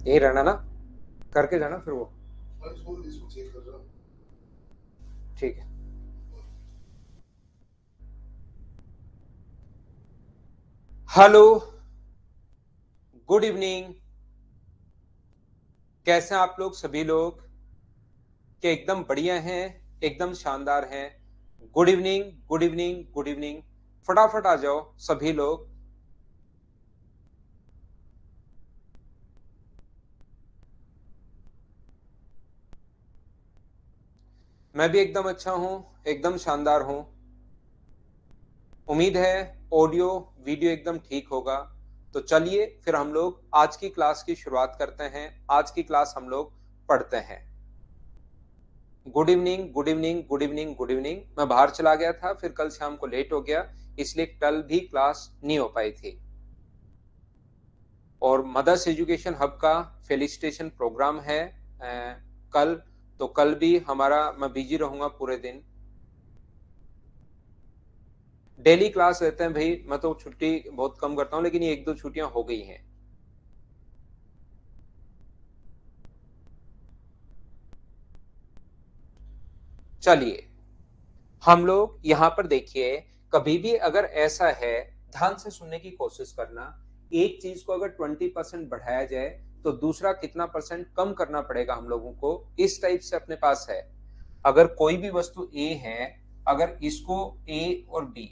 यही रहना ना, करके जाना फिर वो। ठीक है। Hello, good evening. कैसे हैं आप लोग सभी लोग? क्या एकदम बढ़िया हैं, एकदम शानदार हैं? Good evening, good evening, good evening. फटाफट आ जाओ सभी लोग। मैं भी एकदम अच्छा हूं, एकदम शानदार हूं। उम्मीद है ऑडियो वीडियो एकदम ठीक होगा। तो चलिए फिर हम लोग आज की क्लास की शुरुआत करते हैं। आज की क्लास हम लोग पढ़ते हैं। Good evening, good evening, good evening, good evening. मैं बाहर चला गया था, फिर कल शाम को लेट हो गया, इसलिए कल भी क्लास नहीं हो पाई थी। और मदर्स एजुकेशन हब का फेलिसिटेशन प्रोग्राम है कल। तो कल भी हमारा मैं बिजी रहूंगा पूरे दिन। डेली क्लास रहते हैं भाई, मैं तो छुट्टी बहुत कम करता हूँ, लेकिन ये एक दो छुट्टियां हो गई हैं। चलिए हम लोग यहाँ पर देखिए, कभी भी अगर ऐसा है, ध्यान से सुनने की कोशिश करना। एक चीज को अगर 20% बढ़ाया जाए तो दूसरा कितना परसेंट कम करना पड़ेगा हम लोगों को, इस टाइप से अपने पास है। अगर कोई भी वस्तु ए है, अगर इसको ए और बी,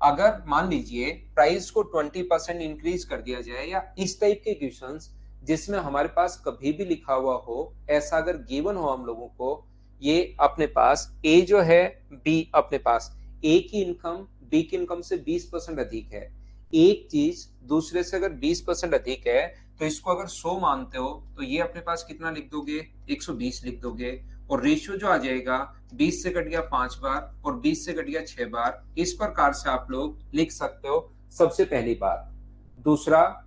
अगर मान लीजिए प्राइस को 20% इंक्रीज कर दिया जाए, या इस टाइप के क्वेश्चंस जिसमें हमारे पास कभी भी लिखा हुआ हो, ऐसा अगर गिवन हो हम लोगों को, ये अपने पास ए जो है, बी अपने पास, ए की इनकम बी की इनकम से 20% अधिक है। एक चीज दूसरे से अगर 20% अधिक है, तो इसको अगर 100 मानते हो तो ये अपने पास कितना लिख दोगे, 120 लिख दोगे। और रेशियो जो आ जाएगा, 20 से कट गया 5 बार और 20 से कट गया 6 बार। इस प्रकार से आप लोग लिख सकते हो, सबसे पहली बात। दूसरा,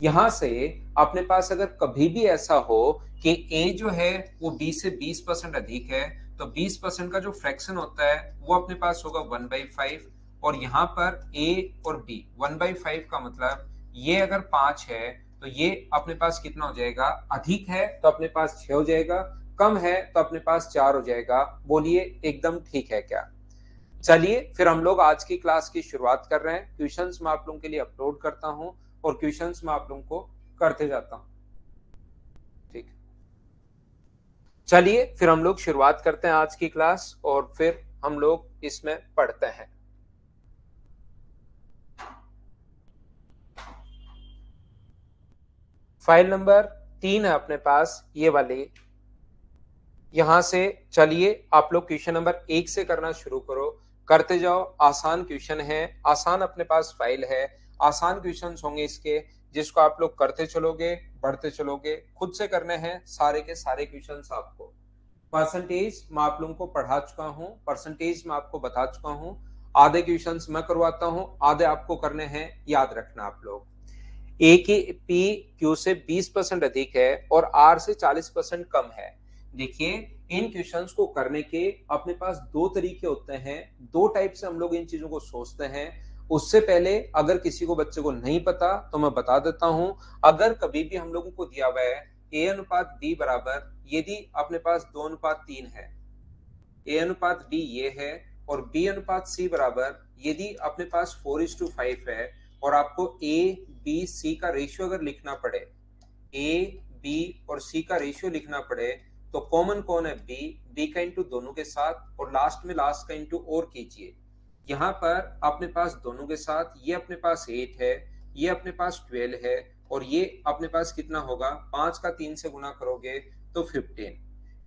यहां से अपने पास अगर कभी भी ऐसा हो कि ए जो है वो बी से 20% अधिक है, तो 20% का जो फ्रैक्शन होता है वो अपने पास होगा 1/5। और यहाँ पर ए और बी 1/5 का मतलब, ये अगर 5 है तो ये अपने पास कितना हो जाएगा, अधिक है तो अपने पास 6 हो जाएगा, कम है तो अपने पास 4 हो जाएगा। बोलिए एकदम ठीक है क्या? चलिए फिर हम लोग आज की क्लास की शुरुआत कर रहे हैं। क्वेश्चंस मैं आप लोगों के लिए अपलोड करता हूं और क्वेश्चंस मैं आप लोगों को करते जाता हूं। ठीक है, चलिए फिर हम लोग शुरुआत करते हैं आज की क्लास और फिर हम लोग इसमें पढ़ते हैं। फाइल नंबर 3 है अपने पास, ये वाली। यहां से चलिए आप लोग क्वेश्चन नंबर 1 से करना शुरू करो, करते जाओ। आसान क्वेश्चन है, आसान अपने पास फाइल है, आसान क्वेश्चन होंगे इसके, जिसको आप लोग करते चलोगे, बढ़ते चलोगे। खुद से करने हैं सारे के सारे क्वेश्चन आपको। परसेंटेज मैं आप लोगों को पढ़ा चुका हूं, परसेंटेज मैं आपको बता चुका हूं। आधे क्वेश्चंस मैं करवाता हूं, आधे आपको करने हैं, याद रखना आप लोग। ए की पी क्यू से 20% अधिक है और आर से 40% कम है। देखिए, इन क्वेश्चंस को करने के अपने पास दो तरीके होते हैं, दो टाइप से हम लोग इन चीजों को सोचते हैं। उससे पहले अगर किसी को बच्चे को नहीं पता तो मैं बता देता हूं। अगर कभी भी हम लोगों को दिया हुआ है ए अनुपात बी बराबर, यदि अपने पास 2:3 है, ए अनुपात बी ये है, और बी अनुपात सी बराबर यदि अपने पास 4:5 है, और आपको ए बी सी का रेशियो अगर लिखना पड़े, ए बी और सी का रेशियो लिखना पड़े, तो कॉमन कौन है, बी। बी का इंटू दोनों के साथ, और लास्ट में लास्ट का इंटू और कीजिए। यहाँ पर अपने पास दोनों के साथ ये अपने पास 8 है, ये अपने पास 12 है, और ये अपने पास कितना होगा, 5 का 3 से गुना करोगे तो 15।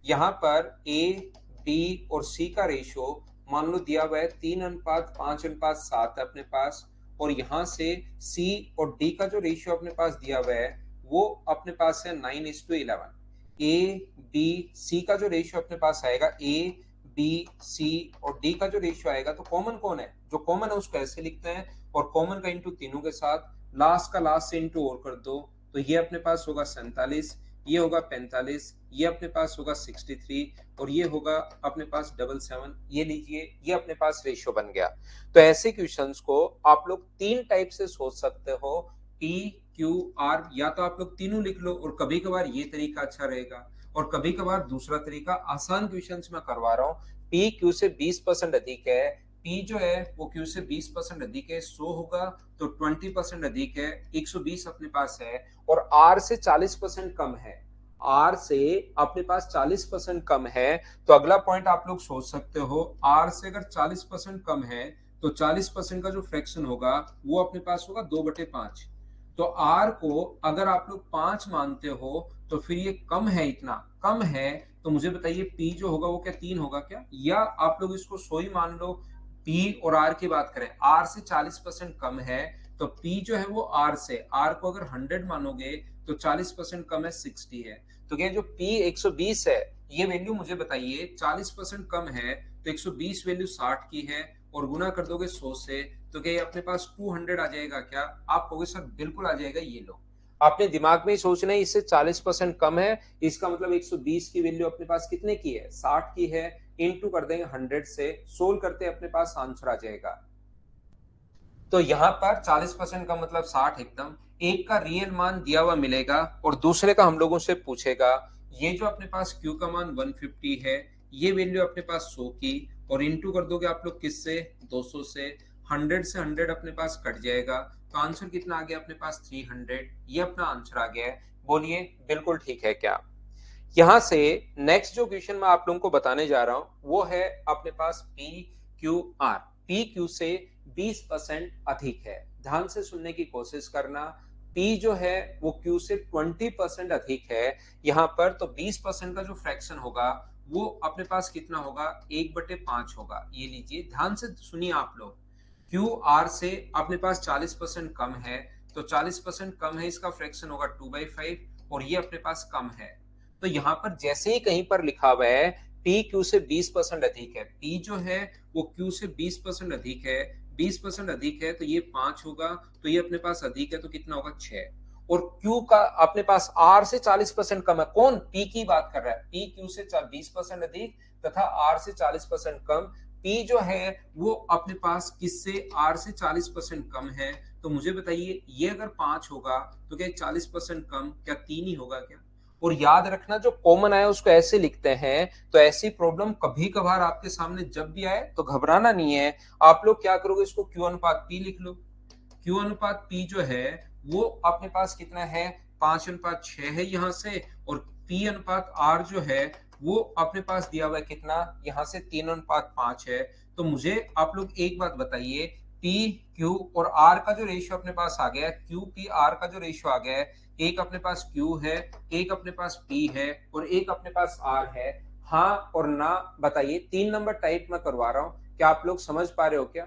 यहाँ पर ए बी और सी का रेशियो मान लो दिया हुआ है 3:5:7 है अपने पास। और यहाँ से सी और डी का जो रेशियो अपने पास दिया हुआ है वो अपने पास है 9:11। ए बी सी का जो रेशियो अपने पास आएगा, ए बी सी और डी का जो रेशियो आएगा, तो कॉमन कौन है, जो कॉमन है उसको ऐसे लिखते हैं, और कॉमन का इंटू तीनों के साथ, लास्ट का लास्ट से इंटू और कर दो, तो ये अपने पास होगा 47, ये होगा 45, ये अपने पास होगा 63, और ये होगा अपने पास 77। ये लीजिए, ये अपने पास रेशियो बन गया। तो ऐसे क्वेश्चंस को आप लोग तीन टाइप से सोच सकते हो, पी क्यू आर, या तो आप लोग तीनों लिख लो, और कभी कभार ये तरीका अच्छा रहेगा और कभी कभार दूसरा तरीका। आसान क्वेश्चंस में करवा रहा हूँ। पी क्यू से 20% अधिक है, पी जो है वो क्यू से 20% अधिक है, 100 होगा तो 20% अधिक है, 120 अपने पास है, और आर से 40% कम है, आर से अपने पास 40% कम है। तो अगला पॉइंट आप लोग सोच सकते हो, आर से अगर 40% कम है तो 40% का जो फ्रैक्शन होगा वो अपने पास होगा 2/5। तो आर को अगर आप लोग 5 मानते हो तो फिर ये कम है, इतना कम है, तो मुझे बताइए पी जो होगा वो क्या 3 होगा क्या, या आप लोग इसको 100 ही मान लो। पी और आर की बात करें, आर से 40% कम है, तो पी जो है वो आर से, आर को अगर 100 मानोगे तो 40% कम है 60 है। तो क्या जो पी 120 है, ये वैल्यू मुझे बताइए 40% कम है तो 120 वैल्यू 60 की है, और गुना कर दोगे 100 से, तो क्या ये अपने पास 200 आ जाएगा क्या? आप कहोगे सर बिल्कुल आ जाएगा। ये लो, आपने दिमाग में ही सोचना है इससे 40% कम है, इसका मतलब 120 की वैल्यू अपने पास कितने की है, 60 की है, इनटू कर देंगे 100 से, सोल्व करते अपने पास आंसर आ जाएगा। तो यहाँ पर 40% का मतलब 60, एकदम एक का रियल मान दिया हुआ मिलेगा और दूसरे का हम लोगों से पूछेगा। ये जो अपने पास Q का मान 150 है, ये वैल्यू अपने पास 100 की, और इनटू कर दोगे आप लोग किससे, 200 से, 100 से 100 अपने पास कट जाएगा, तो आंसर कितना आ गया अपने पास 300। ये अपना आंसर आ गया है। बोलिए बिल्कुल ठीक है क्या? यहां से नेक्स्ट जो क्वेश्चन मैं आप लोगों को बताने जा रहा हूं वो है अपने पास P Q R. P Q से 20% अधिक है, ध्यान से सुनने की कोशिश करना। पी जो है वो क्यू से 20% अधिक है, यहां पर तो 20% का जो फ्रैक्शन होगा वो अपने पास कितना होगा, 1/5 होगा। ये लीजिए ध्यान से सुनिए आप लोग, क्यू आर से अपने पास 40% कम है, तो 40% कम है, इसका फ्रैक्शन होगा 2/5, और ये अपने पास कम है। तो यहाँ पर जैसे ही कहीं पर लिखा हुआ है पी क्यू से 20% अधिक है, पी जो है वो क्यू से 20% अधिक है, 20% अधिक है तो ये 5 होगा, तो ये अपने पास अधिक है तो कितना होगा 6, और क्यू का अपने पास आर से 40% कम है। कौन? पी की बात कर रहा है, पी क्यू से 20% अधिक तथा आर से 40% कम। पी जो है वो अपने पास किससे, आर से 40% कम है। तो मुझे बताइए ये अगर 5 होगा तो क्या 40% कम क्या 3 ही होगा क्या? और याद रखना जो कॉमन आया उसको ऐसे लिखते हैं, तो ऐसी प्रॉब्लम कभी कभार आपके सामने जब भी आए तो घबराना नहीं है। आप लोग क्या करोगे, इसको क्यू अनुपात पी लिख लो। क्यू अनुपात पी जो है वो अपने पास कितना है, 5:6 है यहाँ से, और पी अनुपात आर जो है वो अपने पास दिया हुआ है कितना, यहाँ से 3:5 है। तो मुझे आप लोग एक बात बताइए, पी क्यू और आर का जो रेशियो अपने पास आ गया है, क्यू पी आर का जो रेशियो आ गया है, एक अपने पास क्यू है, एक अपने पास पी है, और एक अपने पास आर है। हाँ और ना बताइए, 3 नंबर टाइप में करवा रहा हूं, क्या आप लोग समझ पा रहे हो क्या?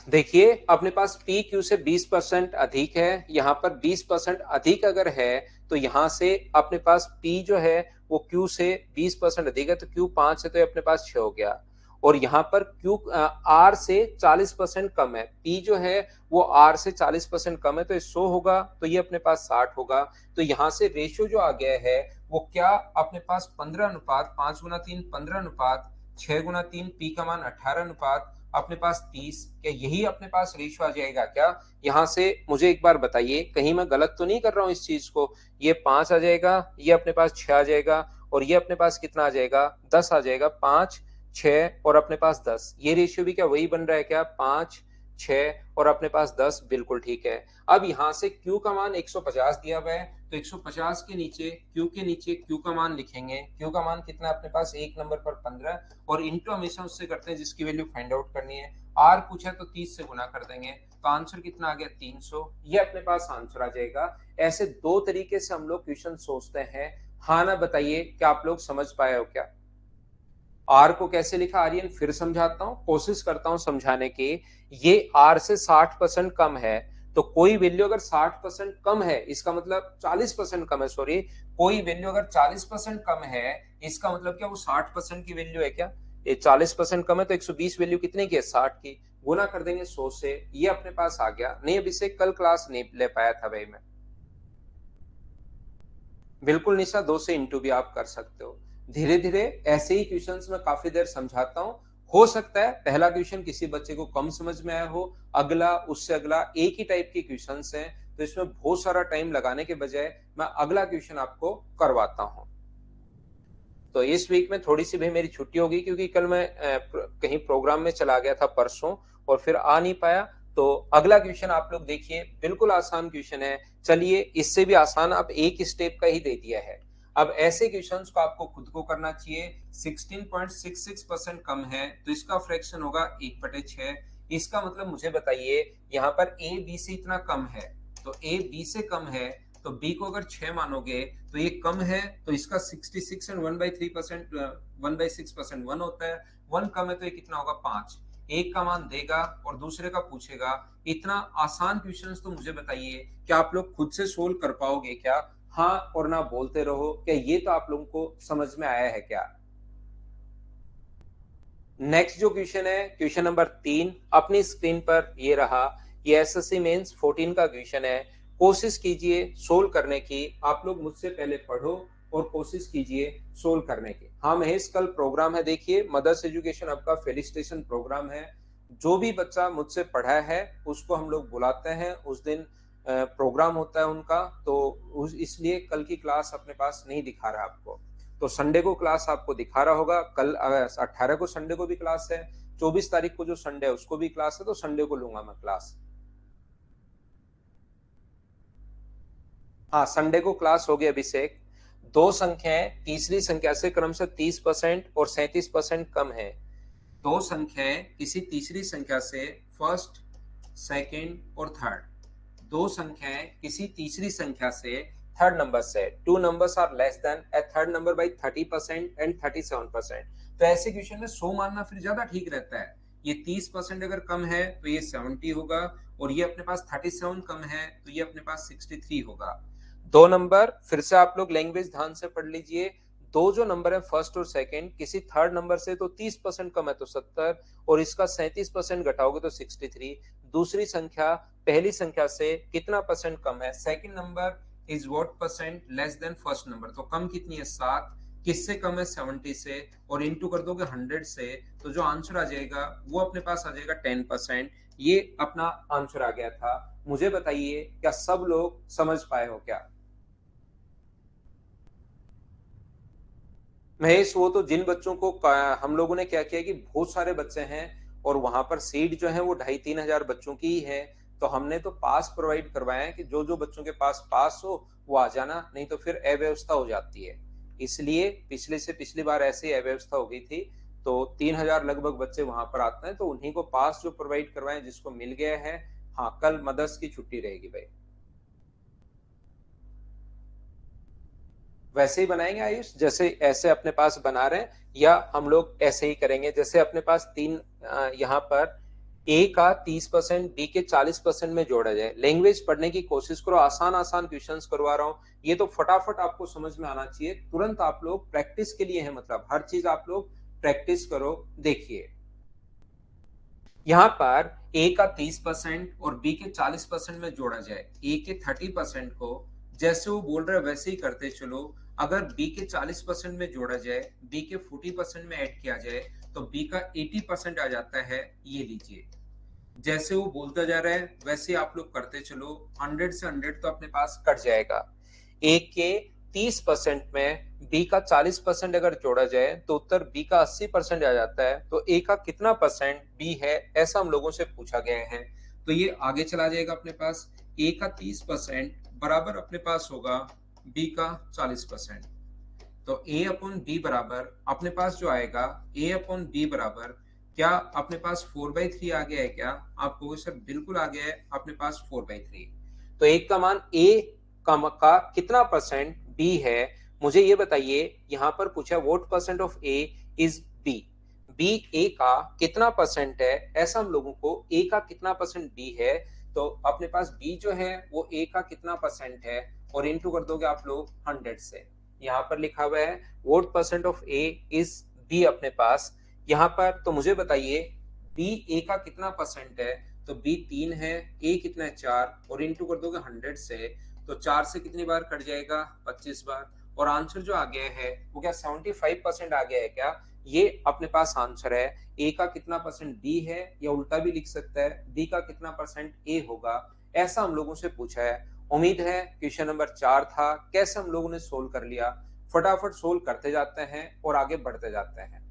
देखिए अपने पास पी क्यू से 20% अधिक है, यहाँ पर 20% अधिक अगर है तो यहाँ से अपने पास पी जो है वो क्यू से 20% अधिक है, तो क्यू 5 है तो ये अपने पास 6 हो गया। और यहाँ पर क्यू आर से 40% कम है, पी जो है वो आर से 40% कम है तो ये 100 होगा, तो ये अपने पास 60 होगा। तो यहाँ से रेशियो जो आ गया है वो क्या अपने पास 15 अनुपात 5 गुना 3, 15 अनुपात 6 गुना 3, पी का मान 18 अनुपात अपने पास 30। क्या यही अपने पास रेशियो आ जाएगा क्या? यहाँ से मुझे एक बार बताइए कहीं मैं गलत तो नहीं कर रहा हूँ इस चीज को। ये 5 आ जाएगा, ये अपने पास 6 आ जाएगा, और ये अपने पास कितना आ जाएगा, 10 आ जाएगा। 5 6 और अपने पास 10, ये रेशियो भी क्या वही बन रहा है क्या, 5 6 और अपने पास 10, बिल्कुल ठीक है। अब यहाँ से Q का मान 150 दिया हुआ है, तो 150 के नीचे Q के नीचे Q का मान लिखेंगे। Q का मान कितना अपने पास, एक नंबर पर 15, और इंटू हमेशा उससे करते हैं जिसकी वैल्यू फाइंड आउट करनी है। R पूछा तो 30 से गुना कर देंगे, तो आंसर कितना आ गया 300, ये अपने पास आंसर आ जाएगा। ऐसे दो तरीके से हम लोग क्वेश्चन सोचते हैं। हाँ ना बताइए, क्या आप लोग समझ पाए हो क्या? आर को कैसे लिखा आर्यन, फिर समझाता हूं, कोशिश करता हूं समझाने की। ये आर से 60% कम है, तो कोई वैल्यू अगर 60% कम है इसका मतलब 40% कम है, सॉरी, कोई वैल्यू अगर 40% कम है इसका मतलब क्या वो 60% की वैल्यू है क्या? ये 40% कम है तो 120 वैल्यू कितने की है, 60 की, गुना कर देंगे 100 से, ये अपने पास आ गया। नहीं अब इसे कल क्लास नहीं ले पाया था भाई मैं। बिल्कुल निशा, 2 से इंटू भी आप कर सकते हो। धीरे धीरे ऐसे ही क्वेश्चंस में काफी देर समझाता हूँ, हो सकता है पहला क्वेश्चन किसी बच्चे को कम समझ में आया हो, अगला उससे अगला एक ही टाइप के क्वेश्चंस हैं, तो इसमें बहुत सारा टाइम लगाने के बजाय मैं अगला क्वेश्चन आपको करवाता हूं। तो इस वीक में थोड़ी सी भी मेरी छुट्टी होगी क्योंकि कल मैं कहीं प्रोग्राम में चला गया था परसों और फिर आ नहीं पाया। तो अगला क्वेश्चन आप लोग देखिए, बिल्कुल आसान क्वेश्चन है। चलिए, इससे भी आसान अब एक स्टेप का ही दे दिया है। अब ऐसे क्वेश्चंस को आपको खुद को करना चाहिए। 16.66% कम है तो इसका फ्रैक्शन होगा 1/6। इसका मतलब मुझे बताइए, यहाँ पर ए बी से इतना कम है, तो ए बी से कम है तो b को अगर 6 मानोगे तो ये कम है, तो इसका 66 एंड 1/3% 1/6% 1 होता है। 1 कम है तो ये कितना होगा 5। एक का मान देगा और दूसरे का पूछेगा। इतना आसान क्वेश्चंस तो मुझे बताइए, क्या आप लोग खुद से सोल्व कर पाओगे क्या? हाँ और ना बोलते रहो। क्या ये तो आप लोगों को समझ में आया है क्या? नेक्स्ट जो क्वेश्चन है, क्वेश्चन नंबर 3 अपनी स्क्रीन पर ये रहा। ये एसएससी मेंस 14 का क्वेश्चन है। कोशिश कीजिए सोल्व करने की। आप लोग मुझसे पहले पढ़ो और कोशिश कीजिए सोल्व करने की। हाँ महेश, कल प्रोग्राम है, देखिए मदर्स एजुकेशन आपका फेलिसिटेशन प्रोग्राम है। जो भी बच्चा मुझसे पढ़ा है उसको हम लोग बुलाते हैं उस दिन, प्रोग्राम होता है उनका। तो इसलिए कल की क्लास अपने पास नहीं दिखा रहा आपको। तो संडे को क्लास आपको दिखा रहा होगा। कल 18 को संडे को भी क्लास है, 24 तारीख को जो संडे है उसको भी क्लास है, तो संडे को लूंगा मैं क्लास। हाँ, संडे को क्लास होगी अभिषेक। दो संख्याएं तीसरी संख्या से क्रमशः 30% और 37% कम है। दो संख्याएं किसी तीसरी संख्या से फर्स्ट, सेकंड और थर्ड, दो संख्याएं किसी तीसरी संख्या से थर्ड नंबर से, two numbers are less than a third number by 30% and 37%। तो ऐसे क्वेश्चन में 100 मानना फिर ज्यादा ठीक रहता है। ये 30% अगर कम है तो ये 70 होगा, और ये अपने पास 37 कम है तो ये अपने पास 63 होगा। दो नंबर फिर से आप लोग लैंग्वेज ध्यान से पढ़ लीजिए। दो जो नंबर है फर्स्ट और सेकंड किसी थर्ड नंबर से, तो 30% कम है तो 70, और इसका 37% घटाओगे तो 63। दूसरी संख्या पहली संख्या से कितना परसेंट कम है? Second number is what percent less than first number, तो कम कितनी है 7, किससे कम है 70 से, और इनटू कर दोगे 100 से, तो जो आंसर आ जाएगा वो अपने पास आ जाएगा 10%। ये अपना आंसर आ गया था। मुझे बताइए, क्या सब लोग समझ पाए हो क्या? महेश, वो तो जिन बच्चों को हम लोगों ने क्या किया कि बहुत सारे बच्चे हैं और वहां पर सीट जो है वो 2,500-3,000 बच्चों की ही है, तो हमने तो पास प्रोवाइड करवाए हैं कि जो जो बच्चों के पास पास हो वो आ जाना, नहीं तो फिर अव्यवस्था हो जाती है। इसलिए पिछले से पिछली बार ऐसे ही अव्यवस्था हो गई थी। तो 3,000 लगभग बच्चे वहां पर आते हैं, तो उन्हीं को पास जो प्रोवाइड करवाए जिसको मिल गया है। हाँ, कल मदर्स की छुट्टी रहेगी भाई। वैसे ही बनाएंगे आयुष, जैसे ऐसे अपने पास बना रहे हैं, या हम लोग ऐसे ही करेंगे जैसे अपने पास तीन, यहाँ पर ए का 30% बी के 40% में जोड़ा जाए। लैंग्वेज पढ़ने की कोशिश करो, आसान आसान क्वेश्चंस करवा रहा हूँ। ये तो फटाफट आपको समझ में आना चाहिए तुरंत। आप लोग प्रैक्टिस के लिए है, मतलब हर चीज आप लोग प्रैक्टिस करो। देखिए, यहाँ पर ए का 30% और बी के 40% में जोड़ा जाए। ए के 30% को जैसे वो बोल रहे वैसे ही करते चलो। अगर बी के 40% में जोड़ा जाए, बी के 40% में ऐड किया जाए, तो बी का 80% आ जाता है। ये लीजिए, जैसे वो बोलता जा रहा है वैसे आप लोग करते चलो। 100 से 100 तो अपने पास कट जाएगा। ए के 30% में बी का 40% अगर जोड़ा जाए तो उत्तर बी का 80% आ जाता है। तो ए का कितना परसेंट बी है, ऐसा हम लोगों से पूछा गया है। तो ये आगे चला जाएगा अपने पास। ए का 30% बराबर अपने पास होगा बी का 40%। तो ए अपॉन बी बराबर अपने पास जो आएगा, ए अपॉन बी बराबर, क्या अपने पास 4/3 आ गया है क्या? आप कहोगे सर बिल्कुल आ गया है अपने पास 4/3। तो एक का मान ए का कितना परसेंट बी है, मुझे ये बताइए। यहां पर पूछा what percent of A is B. B A का कितना परसेंट है, ऐसा हम लोगों को ए का कितना परसेंट बी है। तो अपने पास बी जो है वो ए का कितना परसेंट है, और इनटू कर दोगे आप लोग 100 से। यहाँ पर लिखा हुआ है what percent of A is B अपने पास। यहाँ पर तो मुझे बताइए बी ए का कितना परसेंट है। तो बी 3 है, ए कितना है 4, और इंटू कर दोगे 100 से। तो 4 से कितनी बार कट जाएगा? 25 बार। और आंसर जो आ गया है वो क्या 75% आ गया है क्या? ये अपने पास आंसर है। ए का कितना परसेंट बी है, या उल्टा भी लिख सकता है बी का कितना परसेंट ए होगा, ऐसा हम लोगों से पूछा है। उम्मीद है क्वेश्चन नंबर 4 था, कैसे हम लोगों ने सोल्व कर लिया। फटाफट सोल्व करते जाते हैं और आगे बढ़ते जाते हैं।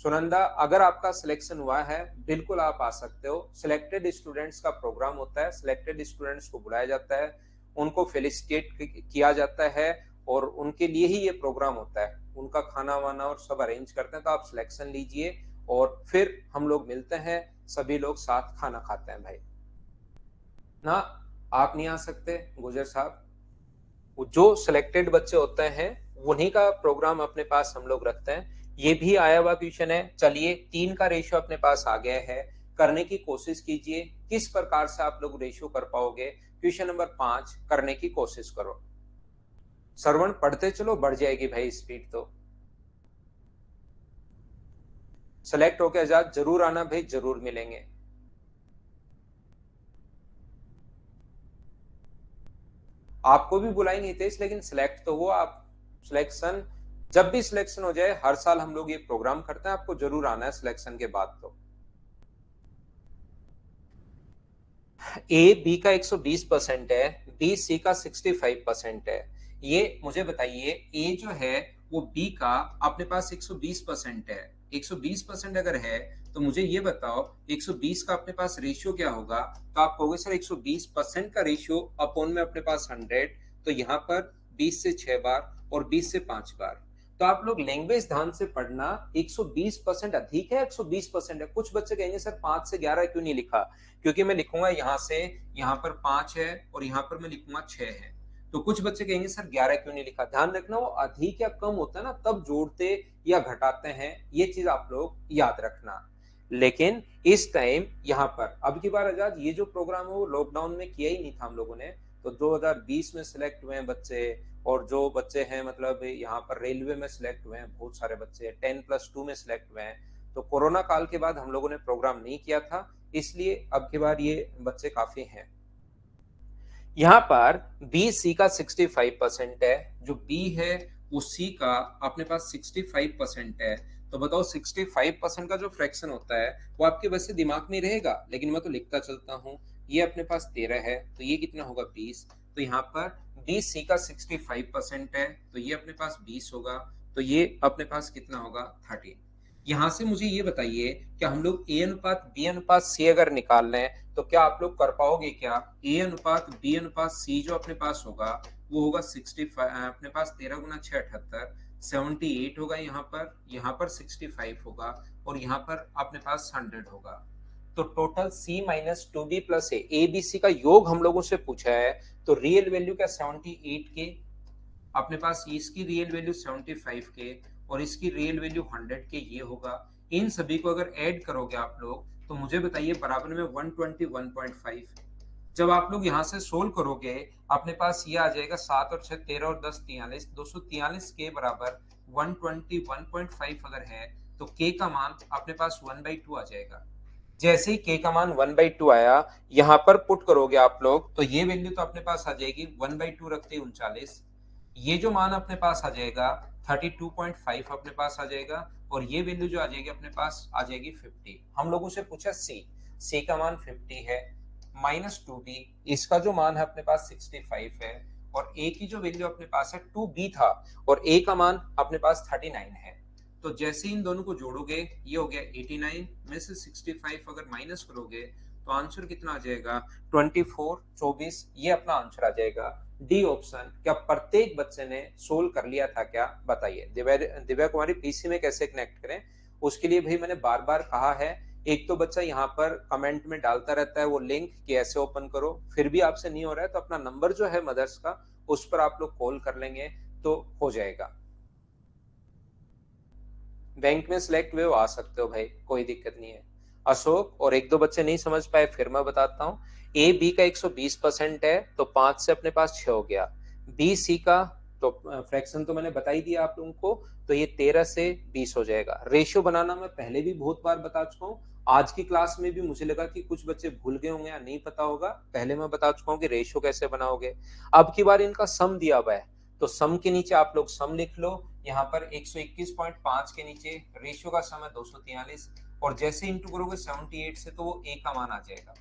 सुनंदा, अगर आपका सिलेक्शन हुआ है बिल्कुल आप आ सकते हो। सिलेक्टेड स्टूडेंट्स का प्रोग्राम होता है, सिलेक्टेड स्टूडेंट्स को बुलाया जाता है, उनको फेलिसिटेट किया जाता है और उनके लिए ही ये प्रोग्राम होता है। उनका खाना वाना और सब अरेंज करते हैं। तो आप सिलेक्शन लीजिए और फिर हम लोग मिलते हैं, सभी लोग साथ खाना खाते हैं भाई ना। आप नहीं आ सकते गुजर साहब, जो सिलेक्टेड बच्चे होते हैं उन्हीं का प्रोग्राम अपने पास हम लोग रखते हैं। ये भी आया हुआ क्वेश्चन है। चलिए 3 का रेशियो अपने पास आ गया है, करने की कोशिश कीजिए। किस प्रकार से आप लोग रेशियो कर पाओगे? क्वेश्चन नंबर 5 करने की कोशिश करो। श्रवण पढ़ते चलो, बढ़ जाएगी भाई स्पीड। तो सेलेक्ट होके आजाद जरूर आना भाई, जरूर मिलेंगे। आपको भी बुलाएंगे हितेश, लेकिन सिलेक्ट तो हो आप। सिलेक्शन, जब भी सिलेक्शन हो जाए, हर साल हम लोग ये प्रोग्राम करते हैं, आपको जरूर आना है सिलेक्शन के बाद। तो ए बी का 120% है, बी सी का 65% है। ये मुझे बताइए, ए जो है वो बी का अपने पास 120% है। 120% अगर है तो मुझे ये बताओ 120 का अपने पास रेशियो क्या होगा? तो आप कहोगे सर 120% का रेशियो अपॉन में अपने पास 100, तो यहाँ पर 20 से 6 बार और 20 से 5 बार। तो आप लोग लैंग्वेज ध्यान से पढ़ना। 120% अधिक है, 120% है। कुछ बच्चे कहेंगे सर 5 से 11 क्यों नहीं लिखा? क्योंकि मैं लिखूंगा यहाँ से, यहाँ पर 5 है और यहाँ पर मैं लिखूंगा 6 है। तो कुछ बच्चे कहेंगे सर 11 क्यों नहीं लिखा? ध्यान रखना, वो अधिक या कम होता है ना तब जोड़ते या घटाते हैं, ये चीज आप लोग याद रखना। लेकिन इस टाइम यहाँ पर अब की बार आजाद ये जो प्रोग्राम है वो लॉकडाउन में किया ही नहीं था हम लोगों ने। तो 2020 में सिलेक्ट हुए हैं बच्चे, और जो बच्चे हैं मतलब यहाँ पर रेलवे में सिलेक्ट हुए हैं, बहुत सारे बच्चे 10+2 में सिलेक्ट हुए हैं। तो कोरोना काल के बाद हम लोगों ने प्रोग्राम नहीं किया था, इसलिए अब की बार ये बच्चे काफी हैं। यहाँ पर बी सी का 65% है, जो बी है वो सी का अपने पास 65% है। तो बताओ 65% का जो फ्रैक्शन होता है वो आपके वैसे दिमाग में रहेगा, लेकिन मैं तो लिखता चलता हूँ। ये अपने पास 13 है, तो ये कितना होगा 20। तो यहाँ पर बी सी का 65% है, तो ये अपने पास 20 होगा। तो ये अपने पास कितना होगा 13। यहाँ से मुझे ये बताइए कि हम लोग ए अनुपात बी अनुपात सी अगर निकाल लें तो क्या आप लोग कर पाओगे क्या? ए अनुपात बी अनुपात सी जो अपने पास होगा वो होगा 65, अपने पास 13 × 6 = 78, 78 होगा यहाँ पर 65 होगा और यहाँ पर अपने पास 100 होगा। तो total C minus two B plus A B C का योग हम लोगों से पूछा है। तो रियल वैल्यू क्या 78 के, अपने पास इसकी रियल वैल्यू 75 के और इसकी रियल वैल्यू 100 के, ये होगा। इन सभी को अगर ऐड करोगे आप लोग तो मुझे बताइए बराबर में 121.5। जब आप लोग यहाँ से सोल्व करोगे अपने पास ये आ जाएगा 7 और 6 13 और 10 43, 243 के बराबर 121.5 अगर है तो के का मान अपने पास 1/2 आ जाएगा। जैसे ही के का मान 1/2 आया, यहाँ पर पुट करोगे आप लोग तो ये वैल्यू तो अपने पास आ जाएगी 1/2 रखते 39। ये जो मान अपने पास आ जाएगा 32.5 अपने पास आ जाएगा और ये वैल्यू जो आ जाएगी अपने पास आ जाएगी 50। हम लोगों से पूछा सी का मान 50 है, माइनस 2b, इसका जो मान है अपने पास 65 है और ए की जो वैल्यू अपने पास है 2b था और ए का मान अपने पास 39 है। तो जैसे इन दोनों को जोड़ोगे ये हो गया 89 में से 65 अगर माइनस करोगे तो आंसर कितना आ जाएगा 24, ये अपना आंसर आ जाएगा। D option. क्या प्रत्येक बच्चे ने सोल्व कर लिया था क्या? बताइए। दिव्या कुमारी, पीसी में कैसे कनेक्ट करें उसके लिए भाई मैंने बार बार कहा है। एक तो बच्चा यहाँ पर कमेंट में डालता रहता है वो लिंक कि ऐसे ओपन करो, फिर भी आपसे नहीं हो रहा है तो अपना नंबर जो है मदर्स का उस पर आप लोग कॉल कर लेंगे तो हो जाएगा। बैंक में सिलेक्ट हुए हो आ सकते हो भाई, कोई दिक्कत नहीं है। अशोक, और एक दो बच्चे नहीं समझ पाए फिर मैं बताता हूँ। ए बी का 120% है तो 5 से अपने पास 6 हो गया। बी सी का तो फ्रैक्शन तो मैंने बता ही दिया आप लोगों को, तो ये 13 से 20 हो जाएगा। रेशियो बनाना मैं पहले भी बहुत बार बता चुका हूँ। आज की क्लास में भी मुझे लगा कि कुछ बच्चे भूल गए होंगे या नहीं पता होगा, पहले मैं बता चुका हूँ कि रेशियो कैसे बनाओगे। अब की बार इनका सम दिया हुआ है तो सम के नीचे आप लोग सम लिख लो। यहाँ पर 121.5 के नीचे रेशियो का सम है 243, और जैसे इंटू करोगे 78 से तो वो ए का मान आ जाएगा,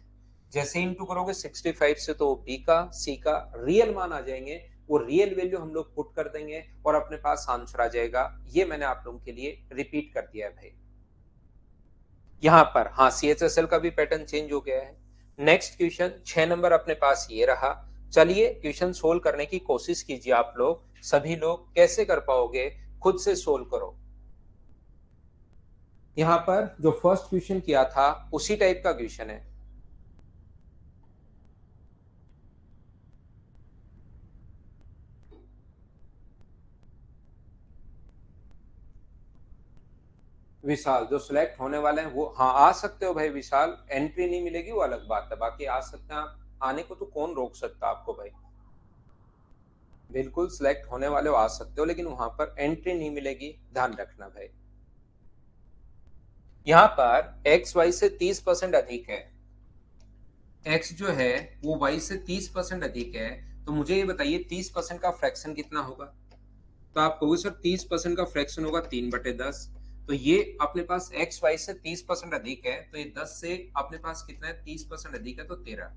जैसे इंटू करोगे 65 से तो बी का सी का रियल मान आ जाएंगे, वो रियल वैल्यू हम लोग पुट कर देंगे और अपने पास आंसर आ जाएगा। ये मैंने आप लोगों के लिए रिपीट कर दिया है भाई। यहाँ पर हाँ CHSL का भी पैटर्न चेंज हो गया है। नेक्स्ट क्वेश्चन 6 नंबर अपने पास ये रहा। चलिए क्वेश्चन सोल्व करने की कोशिश कीजिए आप लोग, सभी लोग कैसे कर पाओगे, खुद से सोल्व करो। यहाँ पर जो फर्स्ट क्वेश्चन किया था उसी टाइप का क्वेश्चन है। विशाल जो सिलेक्ट होने वाले हैं वो हाँ आ सकते हो भाई विशाल, एंट्री नहीं मिलेगी वो अलग बात है, बाकी आ सकते हैं आप, आने को तो कौन रोक सकता आपको भाई। बिल्कुल सिलेक्ट होने वाले हो आ सकते हो, लेकिन वहां पर एंट्री नहीं मिलेगी, ध्यान रखना भाई। यहाँ पर एक्स वाई से 30% अधिक है, एक्स जो है वो वाई से 30% अधिक है, तो मुझे ये बताइए 30% का फ्रैक्शन कितना होगा। तो आप कहोगे सर 30% का फ्रैक्शन होगा 3/10, तो ये अपने पास एक्स वाई से 30% अधिक है, तो ये 10 से अपने पास कितना है 30% अधिक है तो 13,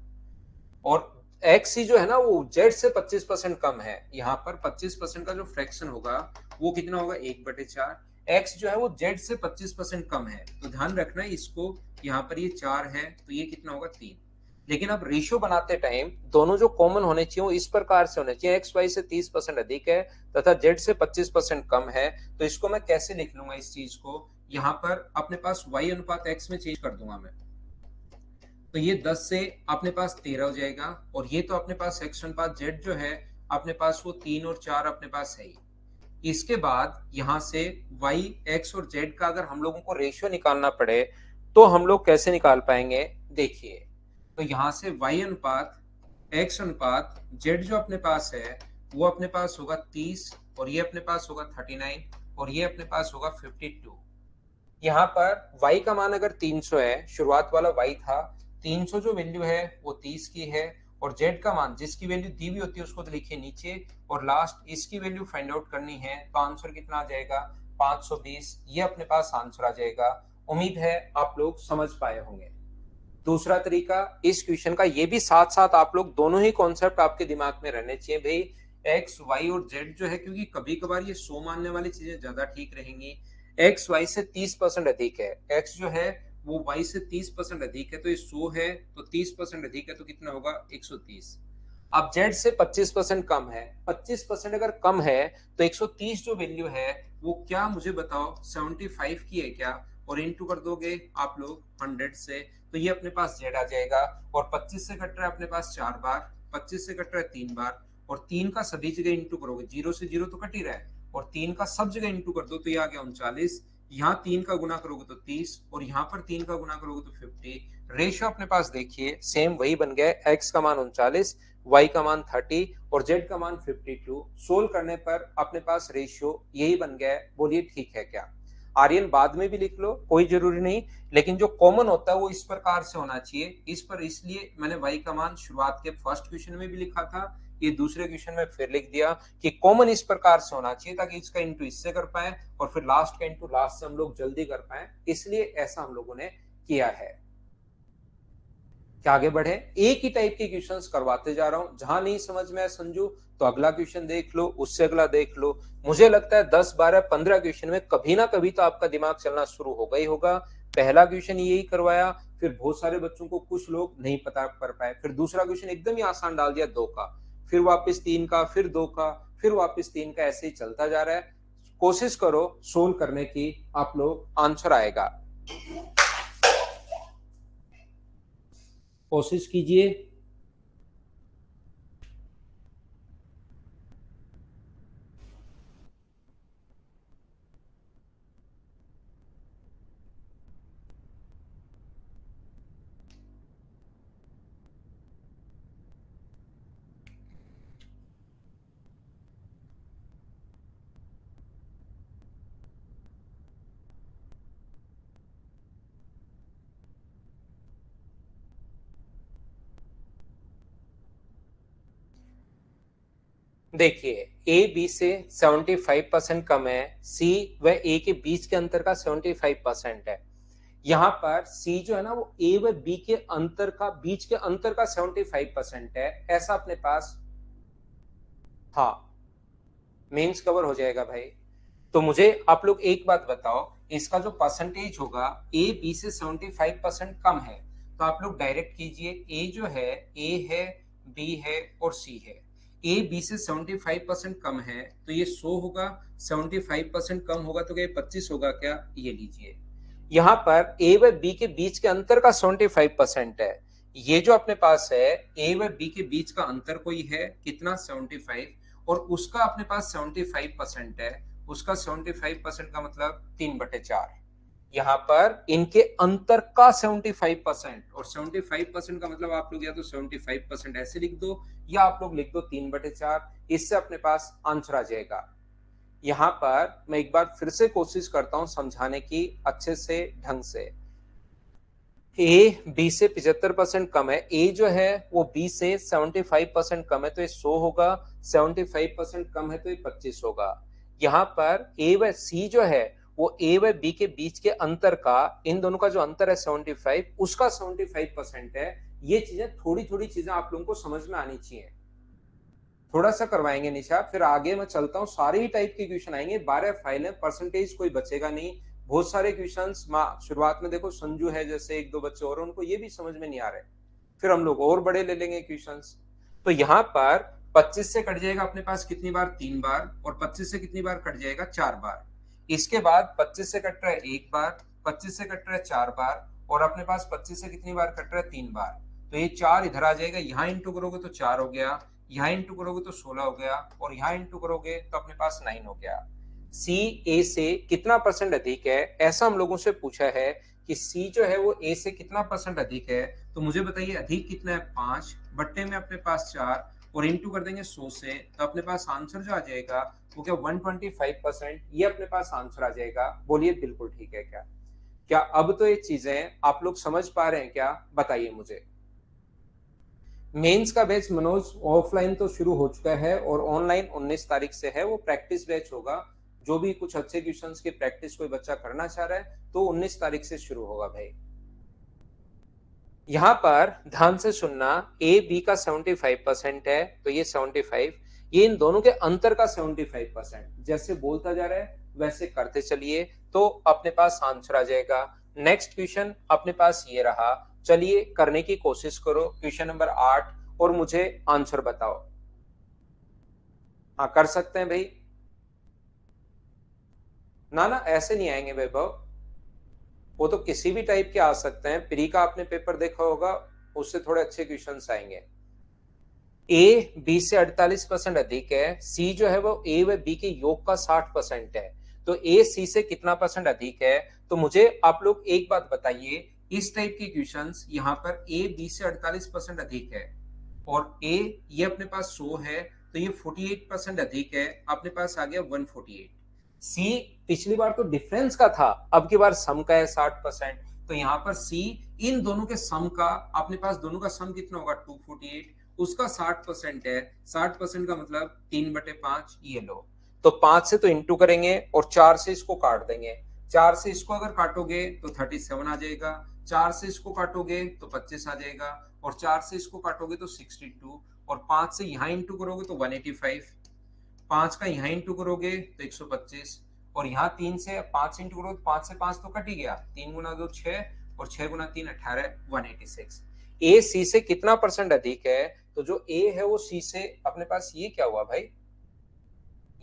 और एक्स ही जो है ना वो जेड से 25% कम है, यहाँ पर 25% का जो फ्रैक्शन होगा वो कितना होगा 1/4। एक्स जो है वो जेड से 25% कम है, तो ध्यान रखना है इसको, यहाँ पर ये 4 है तो ये कितना होगा 3। लेकिन अब रेशियो बनाते टाइम दोनों जो कॉमन होने चाहिए वो इस प्रकार से होने चाहिए, एक्स वाई से 30% अधिक है तथा जेड से 25% कम है, तो इसको मैं कैसे लिख लूंगा इस चीज को, यहाँ पर अपने पास वाई अनुपात एक्स में चेंज कर दूंगा मैं, तो ये 10 से अपने पास 13 हो जाएगा, और ये तो अपने पास एक्स अनुपात जेड जो है अपने पास वो 3 और 4 अपने पास है ही। इसके बाद यहां से वाई एक्स और जेड का अगर हम लोगों को रेशियो निकालना पड़े तो हम लोग कैसे निकाल पाएंगे, देखिए। तो यहां से वाई अनुपात एक्स अनुपात जेड जो अपने पास है वो अपने पास होगा 30, और ये अपने पास होगा 39, और ये अपने पास होगा 52। यहाँ पर y का मान अगर 300 है, शुरुआत वाला y था 300, जो वैल्यू है वो 30 की है, और z का मान जिसकी वैल्यू दी हुई होती है उसको तो लिखिए नीचे, और लास्ट इसकी वैल्यू फाइंड आउट करनी है, तो आंसर कितना आ जाएगा 520, ये अपने पास आंसर आ जाएगा। उम्मीद है आप लोग समझ पाए होंगे। दूसरा तरीका इस क्वेश्चन का, ये भी साथ साथ आप लोग दोनों ही कॉन्सेप्ट आपके दिमाग में रहने चाहिए भाई, एक्स वाई और जेड जो है, क्योंकि कभी कभार ये 100 मानने वाली चीजें ज्यादा ठीक रहेंगी। एक्स वाई से 30% अधिक है, एक्स जो है वो वाई से 30% अधिक है, तो ये 100 है, तो 30% अधिक है तो कितना होगा 130। अब जेड से 25% कम है, 25% अगर कम है तो 130 जो वैल्यू है वो क्या मुझे बताओ 75 की है क्या, और इंटू कर दोगे आप लोग 100 से, तो ये अपने पास जेड आ जाएगा, और 25 से कट रहा है अपने पास 4 बार, 25 से कट रहा है 3 बार, और 3 का सभी जगह इंटू करोगे, 0 से 0 तो कट ही रहा है, और 3 का सब जगह इंटू कर दो तो ये आ गया 39, यहाँ 3 का गुना करोगे तो 30, और यहाँ पर 3 का गुना करोगे तो 50। रेशियो अपने पास देखिए सेम वही बन गया, एक्स का मान 39, वाई का मान 30 और जेड का मान 52। सोल्व करने पर अपने पास रेशियो यही बन गया है, बोलिए ठीक है क्या। आर्यन बाद में भी लिख लो कोई जरूरी नहीं, लेकिन जो कॉमन होता है वो इस प्रकार से होना चाहिए, इस पर इसलिए मैंने वाई का मान शुरुआत के फर्स्ट क्वेश्चन में भी लिखा था, ये दूसरे क्वेश्चन में फिर लिख दिया कि कॉमन इस प्रकार से होना चाहिए ताकि इसका इंटू इससे कर पाए और फिर लास्ट का इंटू लास्ट से हम लोग जल्दी कर पाए, इसलिए ऐसा हम लोगों ने किया है। क्या आगे बढ़े, एक ही टाइप के क्वेश्चंस करवाते जा रहा हूं, जहां नहीं समझ में आया संजू तो अगला क्वेश्चन देख लो, उससे अगला देख लो। मुझे लगता है 10 12 15 क्वेश्चन में कभी ना कभी तो आपका दिमाग चलना शुरू होगा ही होगा। पहला क्वेश्चन यही करवाया, फिर बहुत सारे बच्चों को कुछ लोग नहीं पता कर पाए, फिर दूसरा क्वेश्चन एकदम ही आसान डाल दिया 2 का, फिर वापस 3 का, फिर 2 का, फिर वापस 3 का, ऐसे ही चलता जा रहा है। कोशिश करो सोल्व करने की, आप लोग आंसर आएगा, कोशिश कीजिए। देखिए, ए बी से 75% कम है, सी व ए के बीच के अंतर का 75% है। यहाँ पर सी जो है ना वो ए व बी के अंतर का बीच के अंतर का 75% है, ऐसा अपने पास। हाँ, मेंस कवर हो जाएगा भाई। तो मुझे आप लोग एक बात बताओ, इसका जो परसेंटेज होगा ए बी से 75% कम है, तो आप लोग डायरेक्ट कीजिए। ए जो है, ए है, बी है और सी है। ए बी से 75% कम है तो ये 100 होगा, 75% कम होगा तो क्या 25 होगा क्या, ये लीजिए। यहाँ पर ए व बी के बीच के अंतर का 75% है। ये जो अपने पास है ए व बी के बीच का अंतर कोई है कितना 75, और उसका अपने पास 75% है। उसका 75% का मतलब 3/4। यहाँ पर इनके अंतर का 75% और 75% का मतलब आप लोग या तो 75% ऐसे लिख दो या आप लोग लिख दो 3/4। इससे अपने पास आंसर आ जाएगा। यहाँ पर मैं एक बार फिर से कोशिश करता हूं समझाने की अच्छे से ढंग से। ए बी से 75% कम है, ए जो है वो बी से 75% कम है तो ये 100 होगा, 75% कम है तो ये 25 होगा। यहाँ पर ए व सी जो है वो ए व बी के बीच के अंतर का, इन दोनों का जो अंतर है 75, उसका 75% है। ये चीजें थोड़ी थोड़ी चीजें आप लोगों को समझ में आनी चाहिए। थोड़ा सा करवाएंगे निशा, फिर आगे मैं चलता हूँ, सारे ही टाइप के क्वेश्चन आएंगे, 12 फाइल है, परसेंटेज कोई बचेगा नहीं। बहुत सारे क्वेश्चंस शुरुआत में देखो, संजू है जैसे एक दो बच्चे और, उनको ये भी समझ में नहीं आ रहे, फिर हम लोग और बड़े ले लेंगे क्वेश्चंस। तो यहाँ पर 25 से कट जाएगा अपने पास कितनी बार, 3 बार, और 25 से कितनी बार कट जाएगा, 4 बार। इसके बाद 25 से कट रहा है 1 बार, 25 से कट रहा है 4 बार, और अपने पास 25 से कितनी बार कट रहा है, 3 बार। तो ये 4 इधर आ जाएगा, यहाँ इंटू करोगे तो 4 हो गया, यहाँ इंटू करोगे तो 16 हो गया, और यहाँ इंटू करोगे तो अपने पास 9 हो गया। सी ए से कितना परसेंट अधिक है, ऐसा हम लोगों से पूछा है कि सी जो है वो ए से कितना परसेंट अधिक है। तो मुझे बताइए अधिक कितना है, 5 बट्टे में अपने पास 4, और इंटू कर देंगे 100 से, तो अपने पास आंसर जो आ जाएगा वो क्या 125%, ये अपने पास आंसर आ जाएगा। बोलिए बिल्कुल ठीक है क्या? क्या अब तो ये चीजें आप लोग समझ पा रहे हैं क्या, बताइए मुझे। मेंस का बैच मनोज ऑफलाइन तो शुरू हो चुका है और ऑनलाइन 19 तारीख से है, वो प्रैक्टिस बैच होगा। जो भी कुछ अच्छे क्वेश्चंस की प्रैक्टिस कोई बच्चा करना चाह रहा है तो 19 तारीख से शुरू होगा भाई। यहाँ पर ध्यान से सुनना, ए बी का 75% है तो ये 75, ये इन दोनों के अंतर का 75%, जैसे बोलता जा रहा है वैसे करते चलिए तो अपने पास आंसर आ जाएगा। नेक्स्ट क्वेश्चन अपने पास ये रहा, चलिए करने की कोशिश करो, क्वेश्चन नंबर 8, और मुझे आंसर बताओ। हाँ कर सकते हैं भाई। ना ना ऐसे नहीं आएंगे वैभव, वो तो किसी भी टाइप के आ सकते हैं, प्री का आपने पेपर देखा होगा, उससे थोड़े अच्छे क्वेश्चंस आएंगे। ए बी से 48% अधिक है, सी जो है वो ए व बी के योग का 60% है, तो ए सी से कितना परसेंट अधिक है। तो मुझे आप लोग एक बात बताइए, इस टाइप के क्वेश्चंस यहाँ पर ए बी से 48% अधिक है, और ए ये अपने पास 100 है तो ये 48% अधिक है, अपने पास आ गया 148। सी पिछली बार तो डिफरेंस का था, अब की बार सम का है 60%, तो यहाँ पर सी इन दोनों के सम का, अपने पास दोनों का सम कितना होगा 248, उसका 60% है, 60% का मतलब 3/5, ये लो। तो 5 से तो इंटू करेंगे और 4 से इसको काट देंगे, 4 से इसको अगर काटोगे तो 37 आ जाएगा, 4 से इसको काटोगे तो 25 आ जाएगा, और 4 से इसको काटोगे तो 62, और 5 से यहाँ इंटू करोगे तो 185, 5 का यहाँ इंटू करोगे तो 125, और यहाँ 3 से 5 इंटू करोगे तो 5 से 5 तो कट ही गया, 3 गुना 2 6, और 6 गुना 3 18, 186। ए सी से कितना परसेंट अधिक है, तो जो ए है वो सी से अपने पास ये क्या हुआ भाई,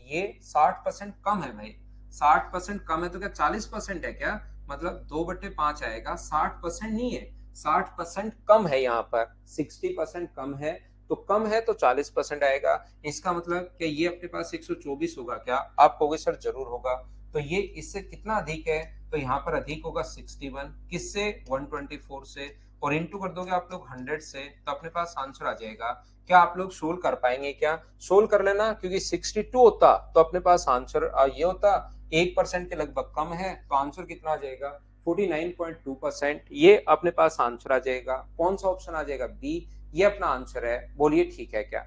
ये 60% कम है भाई। 60% कम है तो क्या 40% है क्या, मतलब 2/5 आएगा, 60% नहीं है, 60% कम है। यहाँ पर 60% कम है, तो कम है तो 40% आएगा। इसका मतलब कि ये अपने पास 124 होगा क्या, आप कहोगे सर जरूर होगा। तो ये इससे कितना अधिक है, तो यहाँ पर अधिक होगा 61, किससे 124 से, और इंटू कर दोगे आप लोग 100 से, तो अपने पास आंसर आ जाएगा। क्या आप लोग सोल्व कर पाएंगे क्या, सोल्व कर लेना, क्योंकि 62 होता तो अपने पास आंसर ये होता, 1% के लगभग कम है, तो आंसर कितना आ जाएगा 49.2%, ये अपने पास आंसर आ जाएगा। कौन सा ऑप्शन आ जाएगा, बी, ये अपना आंसर है। बोलिए ठीक है क्या?